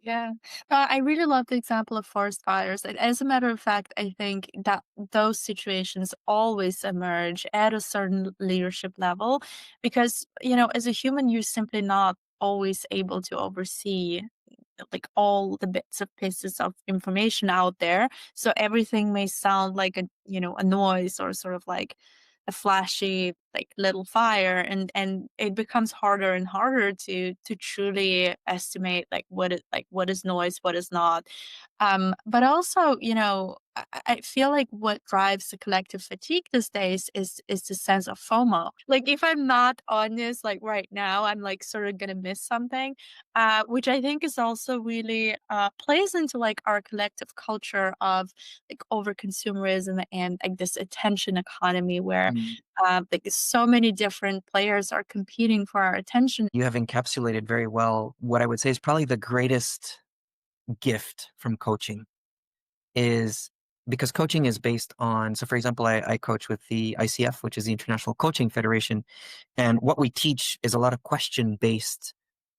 Yeah. I really love the example of forest fires. And as a matter of fact, I think that those situations always emerge at a certain leadership level because, as a human, you're simply not always able to oversee like all the bits of pieces of information out there. So everything may sound like a noise or sort of like a flashy like little fire, and it becomes harder and harder to truly estimate like what is noise, what is not. But also, I feel like what drives the collective fatigue these days is the sense of FOMO. Like if I'm not on this like right now, I'm like sort of gonna miss something, which I think is also really plays into like our collective culture of like over consumerism and like this attention economy where like so many different players are competing for our attention. You have encapsulated very well what I would say is probably the greatest gift from coaching, is because coaching is based on, so for example, I coach with the ICF, which is the International Coaching Federation. And what we teach is a lot of question-based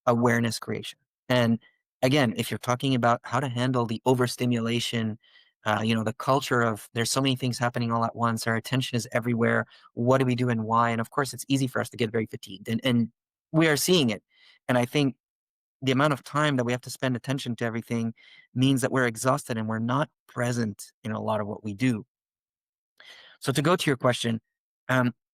awareness creation. And again, if you're talking about how to handle the overstimulation, the culture of there's so many things happening all at once, our attention is everywhere. What do we do and why? And of course, it's easy for us to get very fatigued, and we are seeing it. And I think the amount of time that we have to spend attention to everything means that we're exhausted and we're not present in a lot of what we do. So to go to your question,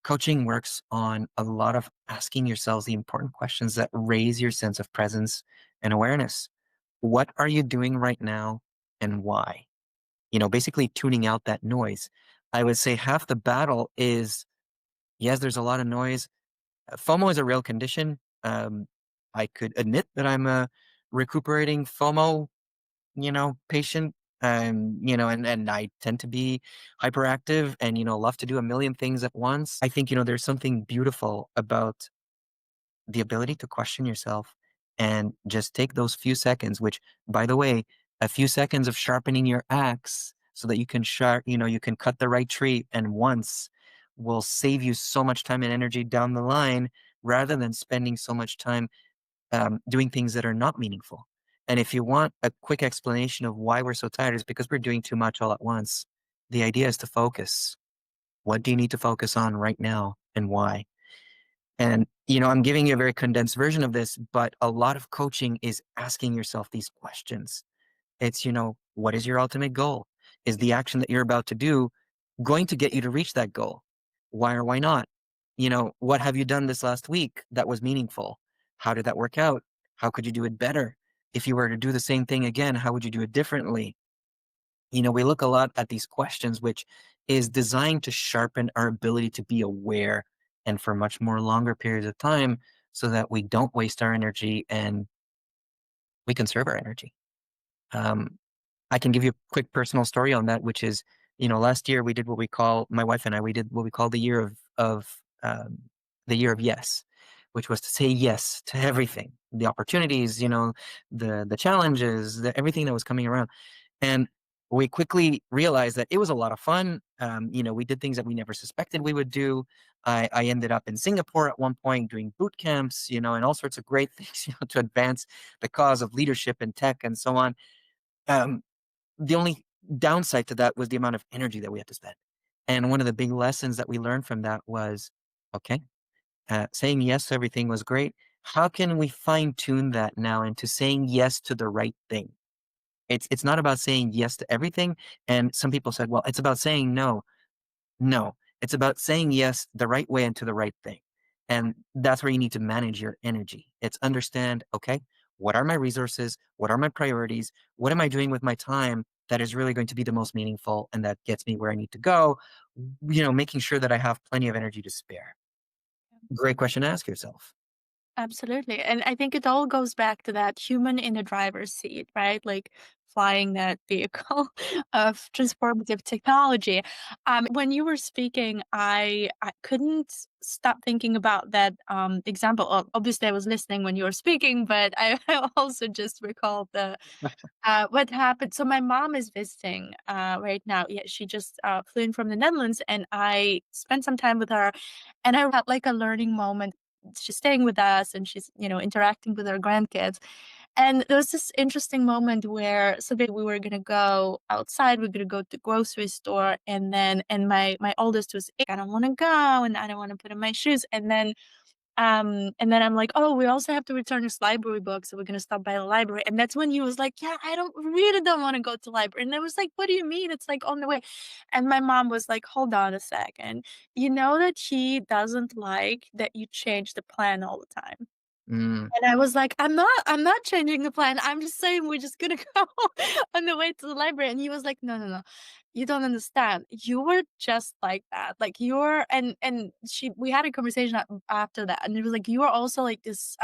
coaching works on a lot of asking yourselves the important questions that raise your sense of presence and awareness. What are you doing right now and why? Basically tuning out that noise. I would say half the battle is, yes, there's a lot of noise. FOMO is a real condition. I could admit that I'm a recuperating FOMO, patient. And I tend to be hyperactive and, love to do a million things at once. I think, there's something beautiful about the ability to question yourself and just take those few seconds, which, by the way, a few seconds of sharpening your axe so that you can you can cut the right tree, and once will save you so much time and energy down the line, rather than spending so much time doing things that are not meaningful. And if you want a quick explanation of why we're so tired, is because we're doing too much all at once. The idea is to focus. What do you need to focus on right now and why? And, I'm giving you a very condensed version of this, but a lot of coaching is asking yourself these questions. It's, what is your ultimate goal? Is the action that you're about to do going to get you to reach that goal? Why or why not? What have you done this last week that was meaningful? How did that work out? How could you do it better? If you were to do the same thing again, how would you do it differently? We look a lot at these questions, which is designed to sharpen our ability to be aware and for much more longer periods of time so that we don't waste our energy and we conserve our energy. Um, I can give you a quick personal story on that, which is, last year we did what we call, my wife and I, we did what we call the year of yes, which was to say yes to everything, the opportunities, the challenges, everything that was coming around. And we quickly realized that it was a lot of fun. We did things that we never suspected we would do. I ended up in Singapore at one point doing boot camps, and all sorts of great things, to advance the cause of leadership in tech and so on. Um, the only downside to that was the amount of energy that we had to spend. And one of the big lessons that we learned from that was, okay, saying yes to everything was great. How can we fine tune that now into saying yes to the right thing? It's not about saying yes to everything. And some people said, well, it's about saying no. No, it's about saying yes the right way and to the right thing. And that's where you need to manage your energy. It's understand, okay, what are my resources? What are my priorities? What am I doing with my time that is really going to be the most meaningful and that gets me where I need to go? Making sure that I have plenty of energy to spare. Great question to ask yourself. Absolutely. And I think it all goes back to that human in the driver's seat, right? Like flying that vehicle of transformative technology. When you were speaking, I couldn't stop thinking about that example. Obviously, I was listening when you were speaking, but I also just recalled what happened. So my mom is visiting right now. Yeah, she just flew in from the Netherlands, and I spent some time with her, and I had like a learning moment. She's staying with us, and she's interacting with her grandkids. And there was this interesting moment where we were gonna go outside. We're gonna go to the grocery store, and my oldest was, I don't want to go, and I don't want to put on my shoes, and then I'm like, "Oh, we also have to return this library book, so we're gonna stop by the library." And that's when he was like, "Yeah, I really don't wanna go to library." And I was like, "What do you mean? It's, like, on the way." And my mom was like, "Hold on a second. You know that he doesn't like that you change the plan all the time." Mm, And I was like, I'm not changing the plan. I'm just saying we're just gonna go on the way to the library." And he was like, "No, no, no. You don't understand. You were just like that. Like you're," and she we had a conversation after that, and it was like, "You are also like this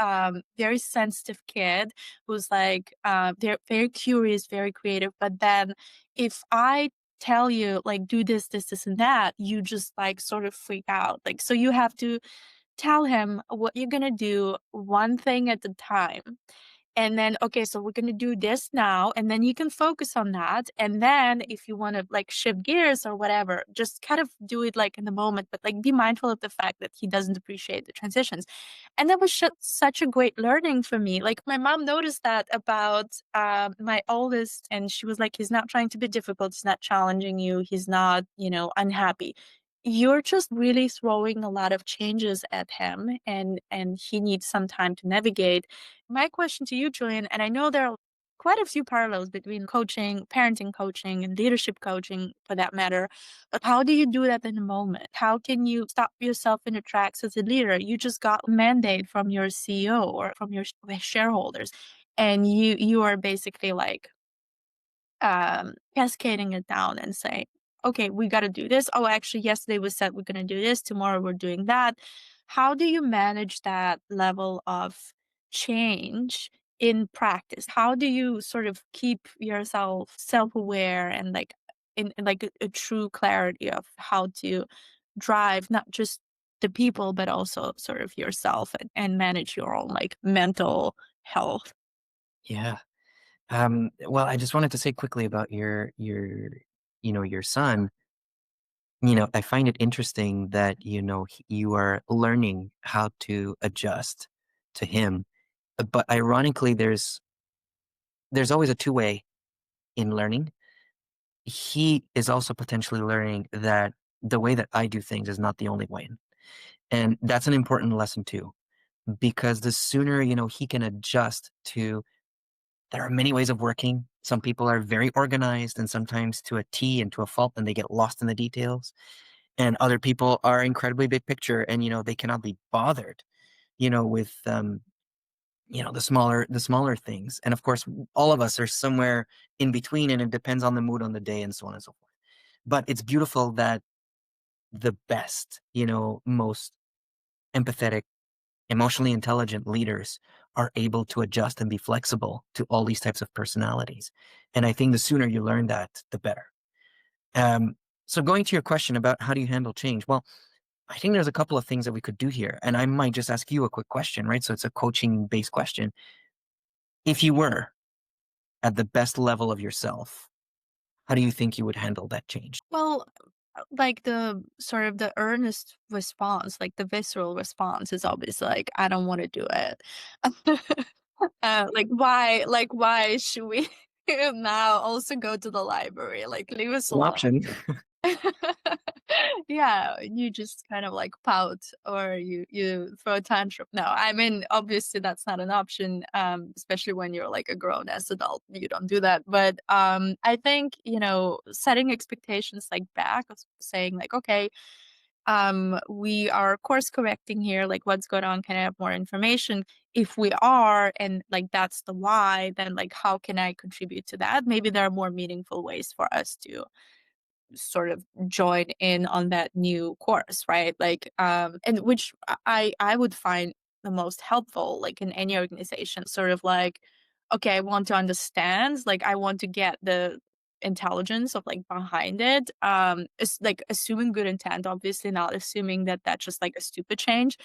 very sensitive kid who's like they're very curious, very creative. But then if I tell you like do this, this, this, and that, you just like sort of freak out. Like so you have to tell him what you're gonna do one thing at a time. And then, okay, so we're gonna do this now, and then you can focus on that. And then if you wanna like shift gears or whatever, just kind of do it like in the moment, but like be mindful of the fact that he doesn't appreciate the transitions." And that was such a great learning for me. Like my mom noticed that about my oldest, and she was like, "He's not trying to be difficult, he's not challenging you, he's not, unhappy. You're just really throwing a lot of changes at him, and he needs some time to navigate." My question to you, Julian, and I know there are quite a few parallels between coaching, parenting coaching, and leadership coaching for that matter. But how do you do that in the moment? How can you stop yourself in your tracks as a leader? You just got a mandate from your CEO or from your shareholders, and you are basically like cascading it down and say, okay, we got to do this. Oh, actually, yesterday we said we're going to do this. Tomorrow we're doing that. How do you manage that level of change in practice? How do you sort of keep yourself self-aware and like in like a true clarity of how to drive not just the people, but also sort of yourself and manage your own like mental health? yeah. Well, I just wanted to say quickly about your son. I find it interesting that, you are learning how to adjust to him. But ironically, there's there's always a two-way in learning. He is also potentially learning that the way that I do things is not the only way. And that's an important lesson too, because the sooner, he can adjust to, there are many ways of working. Some people are very organized and sometimes to a T and to a fault, and they get lost in the details. And other people are incredibly big picture and, they cannot be bothered, with, the smaller things. And of course, all of us are somewhere in between, and it depends on the mood on the day and so on and so forth. But it's beautiful that the best, most empathetic, emotionally intelligent leaders are able to adjust and be flexible to all these types of personalities. And I think the sooner you learn that, the better. Um, so going to your question about how do you handle change? Well, I think there's a couple of things that we could do here. And I might just ask you a quick question, right? So it's a coaching based question. If you were at the best level of yourself, how do you think you would handle that change? Well, like the sort of the earnest response, like the visceral response is always like, I don't want to do it. Why should we now also go to the library? Like, leave us An alone. option. Yeah, you just kind of like pout or you throw a tantrum. No, I mean, obviously that's not an option, especially when you're like a grown ass adult. You don't do that. But I think, setting expectations like back of saying like, okay, we are course correcting here, like what's going on, can I have more information? If we are, and like that's the why, then like how can I contribute to that? Maybe there are more meaningful ways for us to sort of join in on that new course, right? Like and which I would find the most helpful, like in any organization, sort of like, okay, I want to understand, like I want to get the intelligence of like behind it. It's like assuming good intent, obviously not assuming that that's just like a stupid change.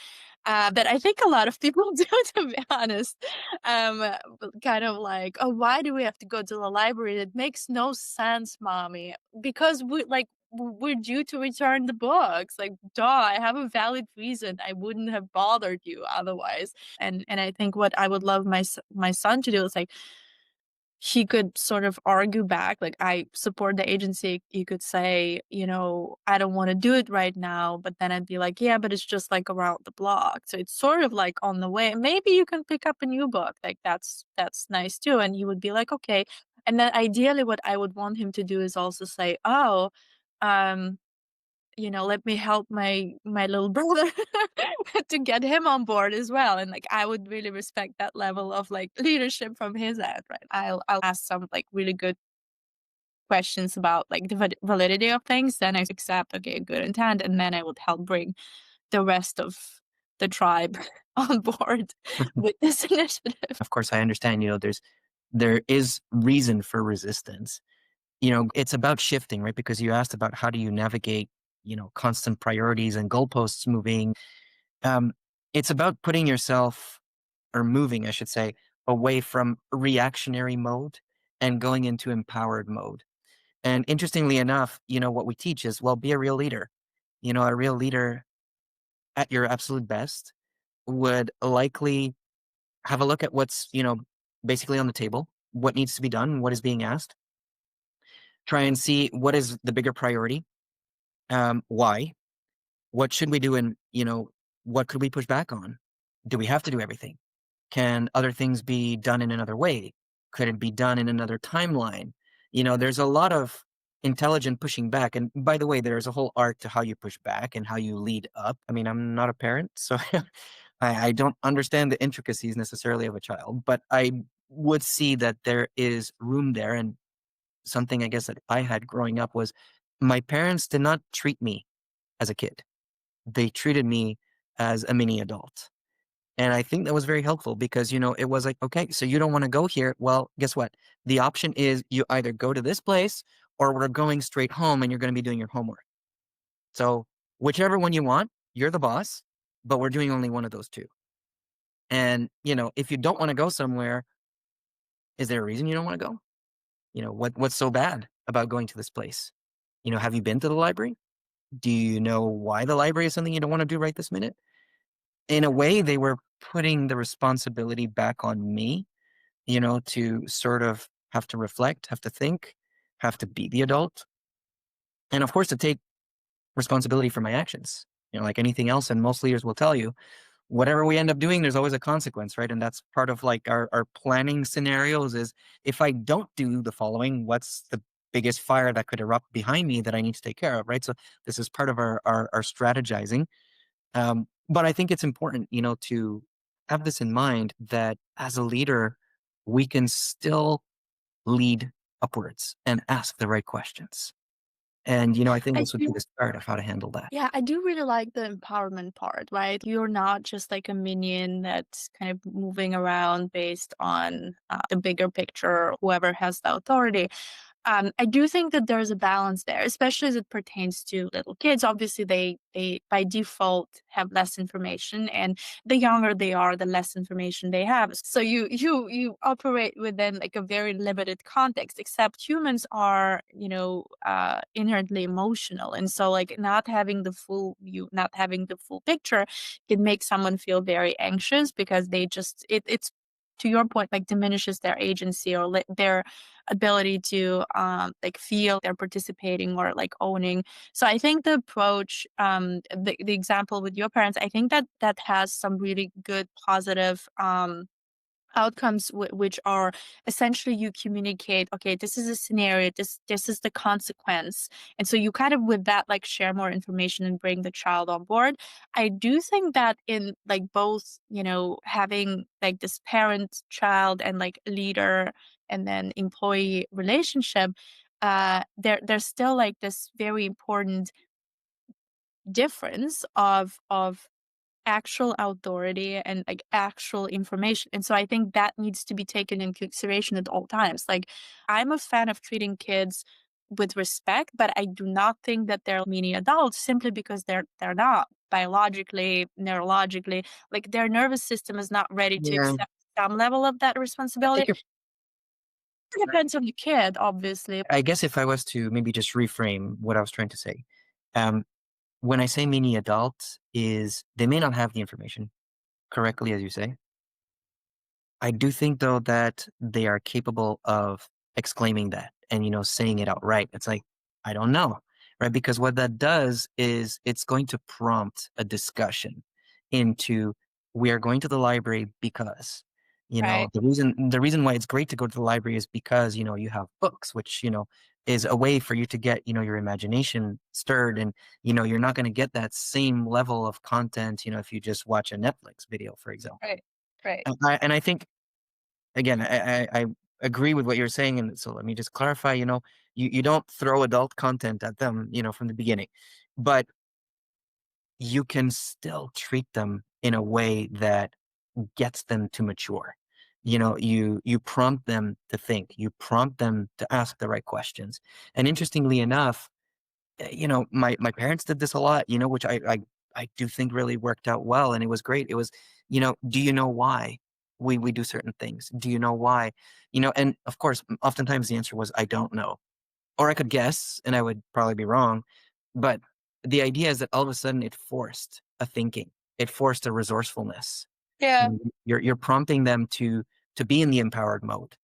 But I think a lot of people do, to be honest. Kind of like, oh, why do we have to go to the library? It makes no sense, mommy, because we're due to return the books. Like, duh, I have a valid reason. I wouldn't have bothered you otherwise. And I think what I would love my son to do is like, he could sort of argue back, like, I support the agency. You could say, I don't want to do it right now, but then I'd be like, yeah, but it's just like around the block. So it's sort of like on the way. Maybe you can pick up a new book. Like that's nice too. And he would be like, okay. And then ideally what I would want him to do is also say, oh, um, let me help my little brother to get him on board as well. And like I would really respect that level of like leadership from his end, right? I'll ask some like really good questions about like the validity of things, then I accept, okay, good intent, and then I would help bring the rest of the tribe on board with this initiative. Of course, I understand, there is reason for resistance. It's about shifting, right? Because you asked about how do you navigate, constant priorities and goalposts moving. Um, it's about putting yourself, or moving, I should say, away from reactionary mode and going into empowered mode. And interestingly enough, what we teach is, well, be a real leader. A real leader at your absolute best would likely have a look at what's, basically on the table, what needs to be done, what is being asked, try and see what is the bigger priority, why, what should we do, and, what could we push back on? Do we have to do everything? Can other things be done in another way? Could it be done in another timeline? There's a lot of intelligent pushing back. And by the way, there's a whole art to how you push back and how you lead up. I mean, I'm not a parent, so I don't understand the intricacies necessarily of a child, but I would see that there is room there. And something I guess that I had growing up was my parents did not treat me as a kid. They treated me as a mini adult. And I think that was very helpful because, it was like, okay, so you don't want to go here. Well, guess what? The option is you either go to this place or we're going straight home and you're going to be doing your homework. So whichever one you want, you're the boss, but we're doing only one of those two. And, if you don't want to go somewhere, is there a reason you don't want to go? What's so bad about going to this place? Have you been to the library? Do you know why the library is something you don't want to do right this minute? In a way, they were putting the responsibility back on me to sort of have to reflect, have to think, have to be the adult, and of course to take responsibility for my actions. Like anything else, and most leaders will tell you, whatever we end up doing, there's always a consequence, right? And that's part of like our planning scenarios is, if I don't do the following, what's the biggest fire that could erupt behind me that I need to take care of, right? So this is part of our strategizing. But I think it's important, to have this in mind that as a leader, we can still lead upwards and ask the right questions. And, I think I this would be do the start of how to handle that. Yeah, I do really like the empowerment part, right? You're not just like a minion that's kind of moving around based on the bigger picture, whoever has the authority. I do think that there's a balance there, especially as it pertains to little kids. Obviously, they by default have less information, and the younger they are, the less information they have. So you operate within like a very limited context. Except humans are, inherently emotional, and so like not having the full view, not having the full picture, can make someone feel very anxious because it's to your point, like diminishes their agency or their ability to like feel they're participating or like owning. So I think the approach, the example with your parents, I think that that has some really good positive outcomes, which are essentially you communicate, okay, this is a scenario, this is the consequence, and so you kind of with that like share more information and bring the child on board. I do think that in like both, having like this parent child and like leader and then employee relationship, there's still like this very important difference of actual authority and like actual information. And so I think that needs to be taken into consideration at all times. Like I'm a fan of treating kids with respect, but I do not think that they're mini adults simply because they're not biologically, neurologically, like their nervous system is not ready to Yeah, accept some level of that I responsibility. think if, It depends on the kid, obviously. I guess if I was to maybe just reframe what I was trying to say, um, when I say mini adult, is they may not have the information correctly, as you say. I do think though that they are capable of exclaiming that and, saying it outright. It's like, I don't know, right? Because what that does is it's going to prompt a discussion into, we are going to the library because, Right. the reason why it's great to go to the library is because, you have books, which, is a way for you to get, your imagination stirred. And, you're not going to get that same level of content, if you just watch a Netflix video, for example. Right. Right. And I think, again, I agree with what you're saying, and so let me just clarify. You don't throw adult content at them, from the beginning, but you can still treat them in a way that gets them to mature. You prompt them to think, you prompt them to ask the right questions, and interestingly enough, my parents did this a lot, which I do think really worked out well, and it was great. It was, do you know why we do certain things? Do you know why? And of course, oftentimes the answer was, I don't know, or I could guess, and I would probably be wrong. But the idea is that all of a sudden it forced a thinking, it forced a resourcefulness. Yeah. You're prompting them to be in the empowered mode.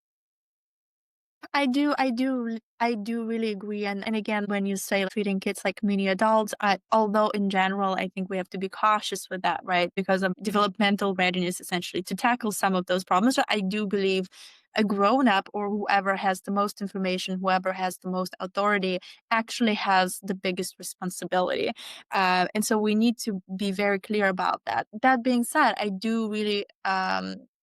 I do really agree. And again, when you say treating kids like mini adults, although in general, I think we have to be cautious with that, right? Because of developmental readiness, essentially, to tackle some of those problems. But I do believe a grown up or whoever has the most information, whoever has the most authority, actually has the biggest responsibility. And so we need to be very clear about that. That being said, I do really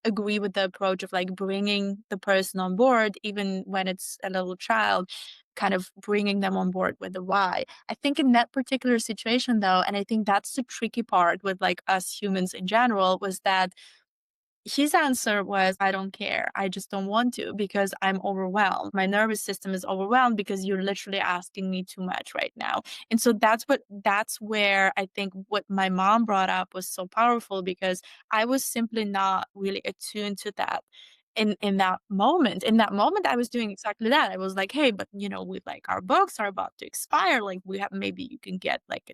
agree with the approach of like bringing the person on board, even when it's a little child, kind of bringing them on board with the why. I think in that particular situation, though, and I think that's the tricky part with like us humans in general, was that his answer was, I don't care. I just don't want to because I'm overwhelmed. My nervous system is overwhelmed because you're literally asking me too much right now. And so that's where I think what my mom brought up was so powerful because I was simply not really attuned to that in that moment. In that moment, I was doing exactly that. I was like, hey, but we like our books are about to expire. Like we have maybe you can get like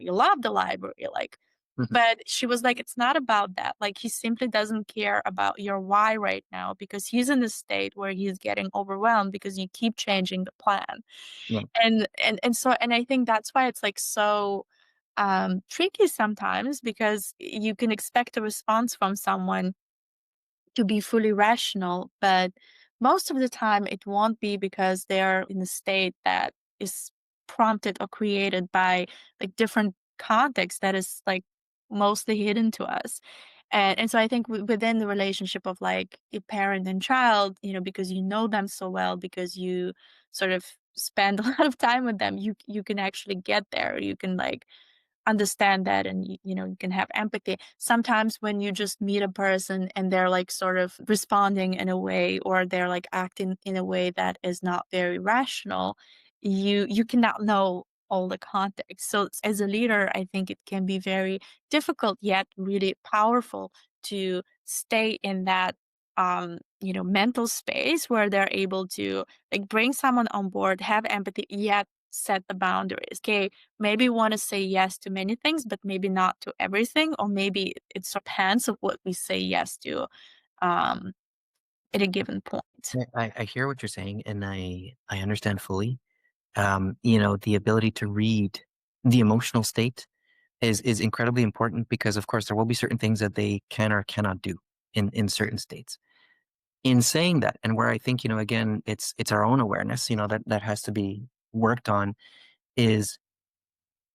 you love the library, like Mhm. But she was like, it's not about that. Like, he simply doesn't care about your why right now because he's in a state where he's getting overwhelmed because you keep changing the plan. Yeah. And I think that's why it's like so tricky sometimes because you can expect a response from someone to be fully rational, but most of the time it won't be because they're in a state that is prompted or created by like different context that is like mostly hidden to us. And so I think within the relationship of like a parent and child, because you know them so well, because you sort of spend a lot of time with them, you can actually get there. You can like understand that, and you can have empathy. Sometimes when you just meet a person and they're like sort of responding in a way, or they're like acting in a way that is not very rational, you cannot know all the context. So as a leader, I think it can be very difficult yet really powerful to stay in that mental space where they're able to like bring someone on board, have empathy, yet set the boundaries. Okay, maybe want to say yes to many things, but maybe not to everything, or maybe it depends of what we say yes to um, at a given point. Yeah, I hear what you're saying, and I understand fully. The ability to read the emotional state is incredibly important because, of course, there will be certain things that they can or cannot do in certain states. In saying that, and where I think, again, it's our own awareness, that has to be worked on, is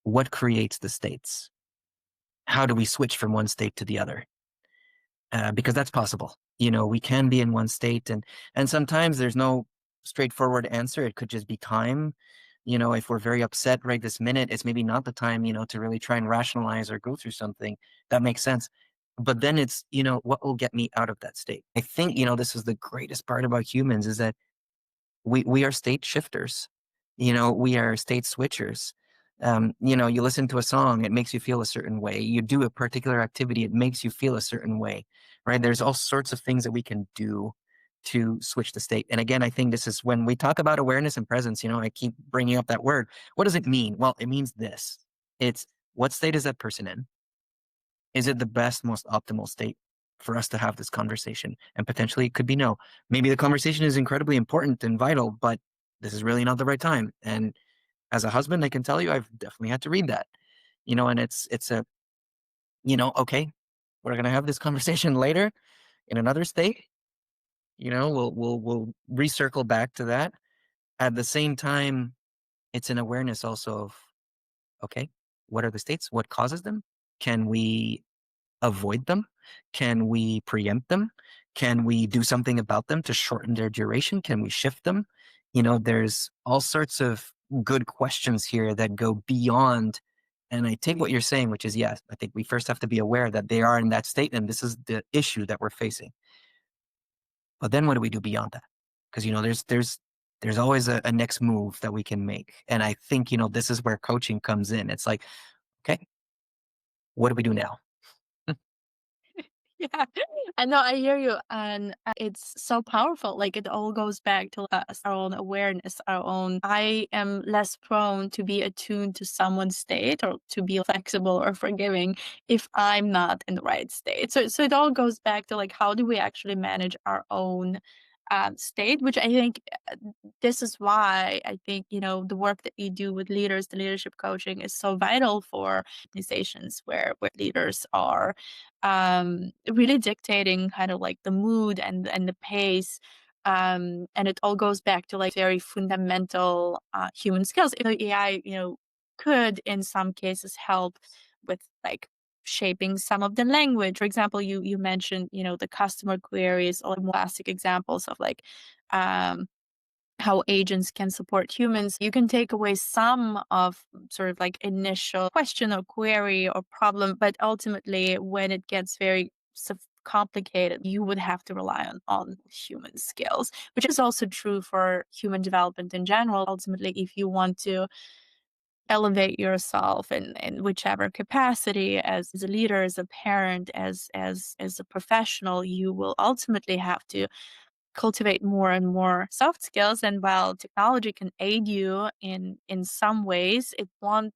what creates the states? How do we switch from one state to the other? Because that's possible. We can be in one state, and sometimes there's no straightforward answer. It could just be time. If we're very upset right this minute, it's maybe not the time, to really try and rationalize or go through something. That makes sense. But then it's, what will get me out of that state? I think, this is the greatest part about humans is that we are state shifters. We are state switchers. You listen to a song, it makes you feel a certain way. You do a particular activity, it makes you feel a certain way, right? There's all sorts of things that we can do to switch the state. And again, I think this is when we talk about awareness and presence, I keep bringing up that word. What does it mean? Well, it means this. It's what state is that person in? Is it the best, most optimal state for us to have this conversation? And potentially it could be no. Maybe the conversation is incredibly important and vital, but this is really not the right time. And as a husband, I can tell you, I've definitely had to read that, and it's a, okay, we're going to have this conversation later in another state. We'll recircle back to that. At the same time, it's an awareness also of, okay, what are the states? What causes them? Can we avoid them? Can we preempt them? Can we do something about them to shorten their duration? Can we shift them? There's all sorts of good questions here that go beyond. And I take what you're saying, which is, yes, I think we first have to be aware that they are in that state and this is the issue that we're facing. But then what do we do beyond that? Because, there's always a next move that we can make. And I think, this is where coaching comes in. It's like, okay, what do we do now? Yeah, I know, I hear you, and it's so powerful. Like it all goes back to us, our own awareness, our own. I am less prone to be attuned to someone's state or to be flexible or forgiving if I'm not in the right state. So it all goes back to like how do we actually manage our own state, which I think this is why I think the work that you do with leaders, the leadership coaching, is so vital for organizations where leaders are really dictating kind of like the mood and the pace. And it all goes back to like very fundamental human skills. AI, could in some cases help with like shaping some of the language. For example, you mentioned, the customer queries, or more classic examples of like um, how agents can support humans. You can take away some of sort of like initial question or query or problem, but ultimately when it gets very complicated, you would have to rely on human skills, which is also true for human development in general. Ultimately, if you want to elevate yourself in whichever capacity, as a leader, as a parent, as a professional, you will ultimately have to cultivate more and more soft skills. And while technology can aid you in some ways, it won't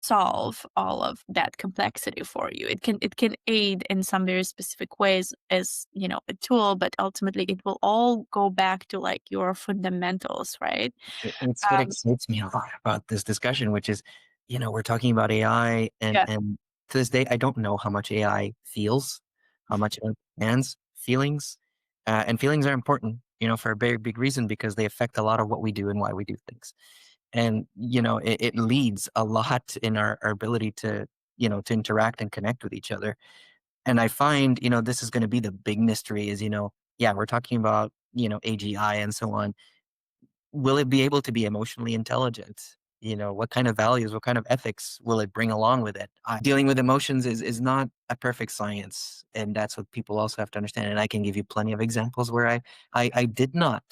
solve all of that complexity for you. It can aid in some very specific ways as, a tool, but ultimately it will all go back to like your fundamentals, right? It's what Um, excites me a lot about this discussion, which is, we're talking about AI, and yeah. to this day, I don't know how much AI feels, how much it understands feelings, and feelings are important, for a very big reason because they affect a lot of what we do and why we do things. And it leads a lot in our ability to interact and connect with each other. And I find this is going to be the big mystery is yeah, we're talking about AGI and so on. Will it be able to be emotionally intelligent? What kind of values, what kind of ethics will it bring along with it? Dealing with emotions is not a perfect science, and that's what people also have to understand. And I can give you plenty of examples where I did not,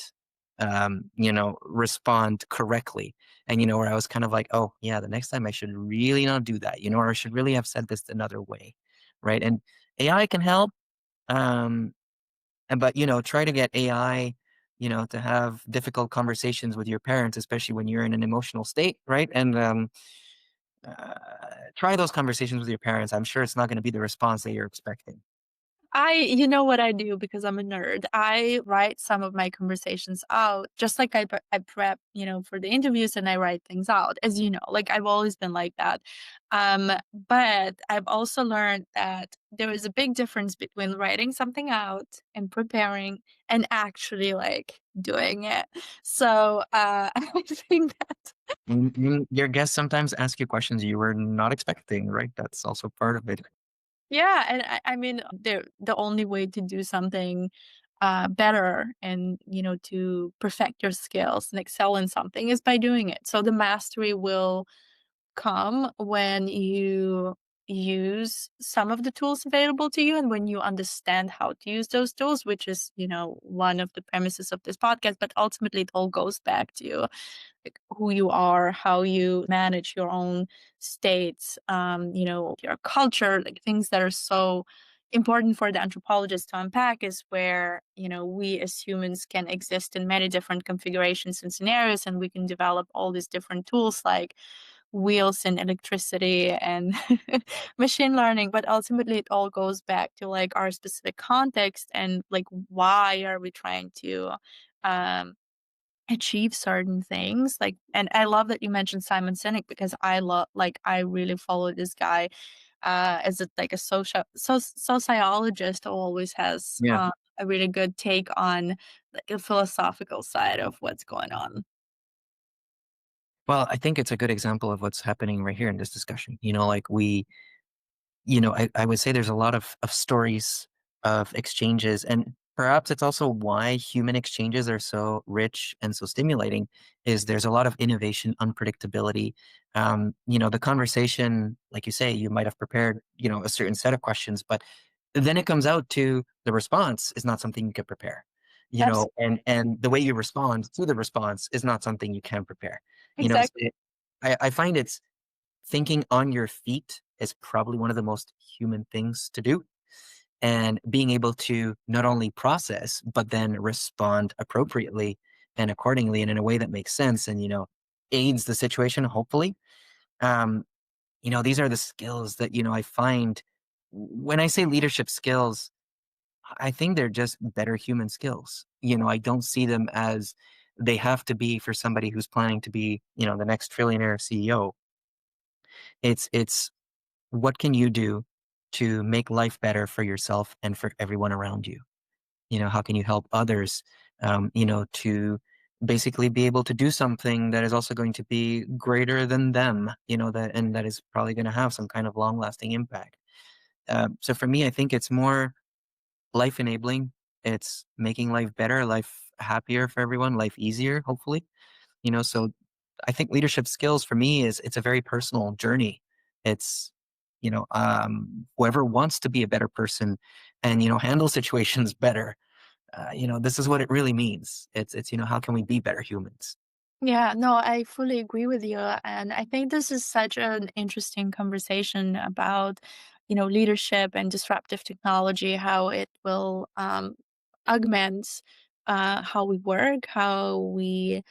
respond correctly, and where I was kind of like, oh yeah, the next time I should really not do that, or I should really have said this another way, right? And AI can help. Um, but, try to get AI, to have difficult conversations with your parents, especially when you're in an emotional state, right? And uh, try those conversations with your parents. I'm sure it's not going to be the response that you're expecting. You know what I do because I'm a nerd. I write some of my conversations out, just like I prep, for the interviews and I write things out, as you know. Like I've always been like that. But I've also learned that there is a big difference between writing something out and preparing and actually like doing it. So I think that Your guests sometimes ask you questions you were not expecting, right? That's also part of it. yeah, and I mean, the only way to do something better and to perfect your skills and excel in something is by doing it. So the mastery will come when you use some of the tools available to you and when you understand how to use those tools, which is one of the premises of this podcast. But ultimately it all goes back to like who you are, how you manage your own states, your culture, like things that are so important for the anthropologist to unpack is where, we as humans can exist in many different configurations and scenarios, and we can develop all these different tools like wheels and electricity and machine learning. But ultimately it all goes back to like our specific context and like why are we trying to um achieve certain things. Like, and I love that you mentioned Simon Sinek because I really follow this guy as like a sociologist who always has Yeah. a really good take on like the philosophical side of what's going on. Well, I think it's a good example of what's happening right here in this discussion. Like I would say there's a lot of stories of exchanges, and perhaps it's also why human exchanges are so rich and so stimulating. Is there's a lot of innovation, unpredictability. The conversation, like you say, you might have prepared, a certain set of questions, but then it comes out to the response is not something you can prepare. Absolutely. And the way you respond to the response is not something you can prepare. So Exactly. I find it's thinking on your feet is probably one of the most human things to do. And being able to not only process, but then respond appropriately and accordingly and in a way that makes sense and, aids the situation, hopefully. Um, these are the skills that, I find when I say leadership skills, I think they're just better human skills. I don't see them as they have to be for somebody who's planning to be, the next trillionaire CEO. It's what can you do to make life better for yourself and for everyone around you? How can you help others, to basically be able to do something that is also going to be greater than them, and that is probably going to have some kind of long lasting impact. So for me, I think it's more life enabling. It's making life better, life happier for everyone, life easier, hopefully. So I think leadership skills for me is it's a very personal journey. It's whoever wants to be a better person and handle situations better. This is what it really means. It's how can we be better humans? Yeah, no, I fully agree with you. And I think this is such an interesting conversation about, leadership and disruptive technology, how it will augment how we work, how we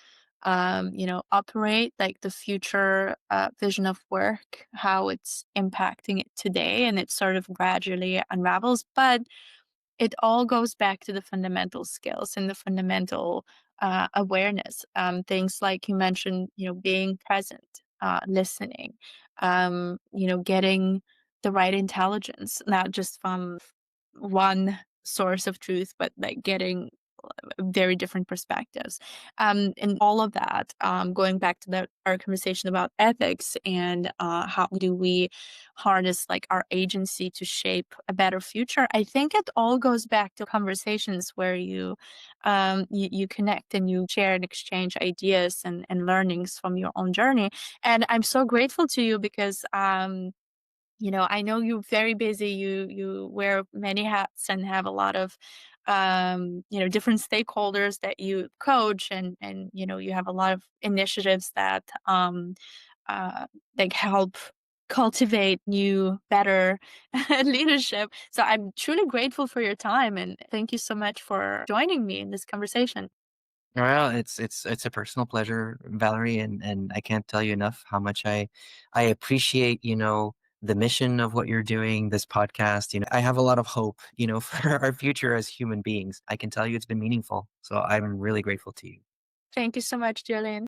operate, like the future vision of work, how it's impacting it today, and it sort of gradually unravels. But it all goes back to the fundamental skills and the fundamental awareness. Things like you mentioned, being present, listening, getting the right intelligence, not just from one source of truth, but like getting very different perspectives. And all of that, going back to our conversation about ethics and how do we harness like our agency to shape a better future. I think it all goes back to conversations where you connect and you share and exchange ideas and learnings from your own journey. And I'm so grateful to you because I know you're very busy. You wear many hats and have a lot of different stakeholders that you coach, and you have a lot of initiatives that like help cultivate new, better leadership. So I'm truly grateful for your time, and thank you so much for joining me in this conversation. Well, it's a personal pleasure, Valerie, and I can't tell you enough how much I appreciate, the mission of what you're doing, this podcast. I have a lot of hope, for our future as human beings. I can tell you it's been meaningful. So I'm really grateful to you. Thank you so much, Julian.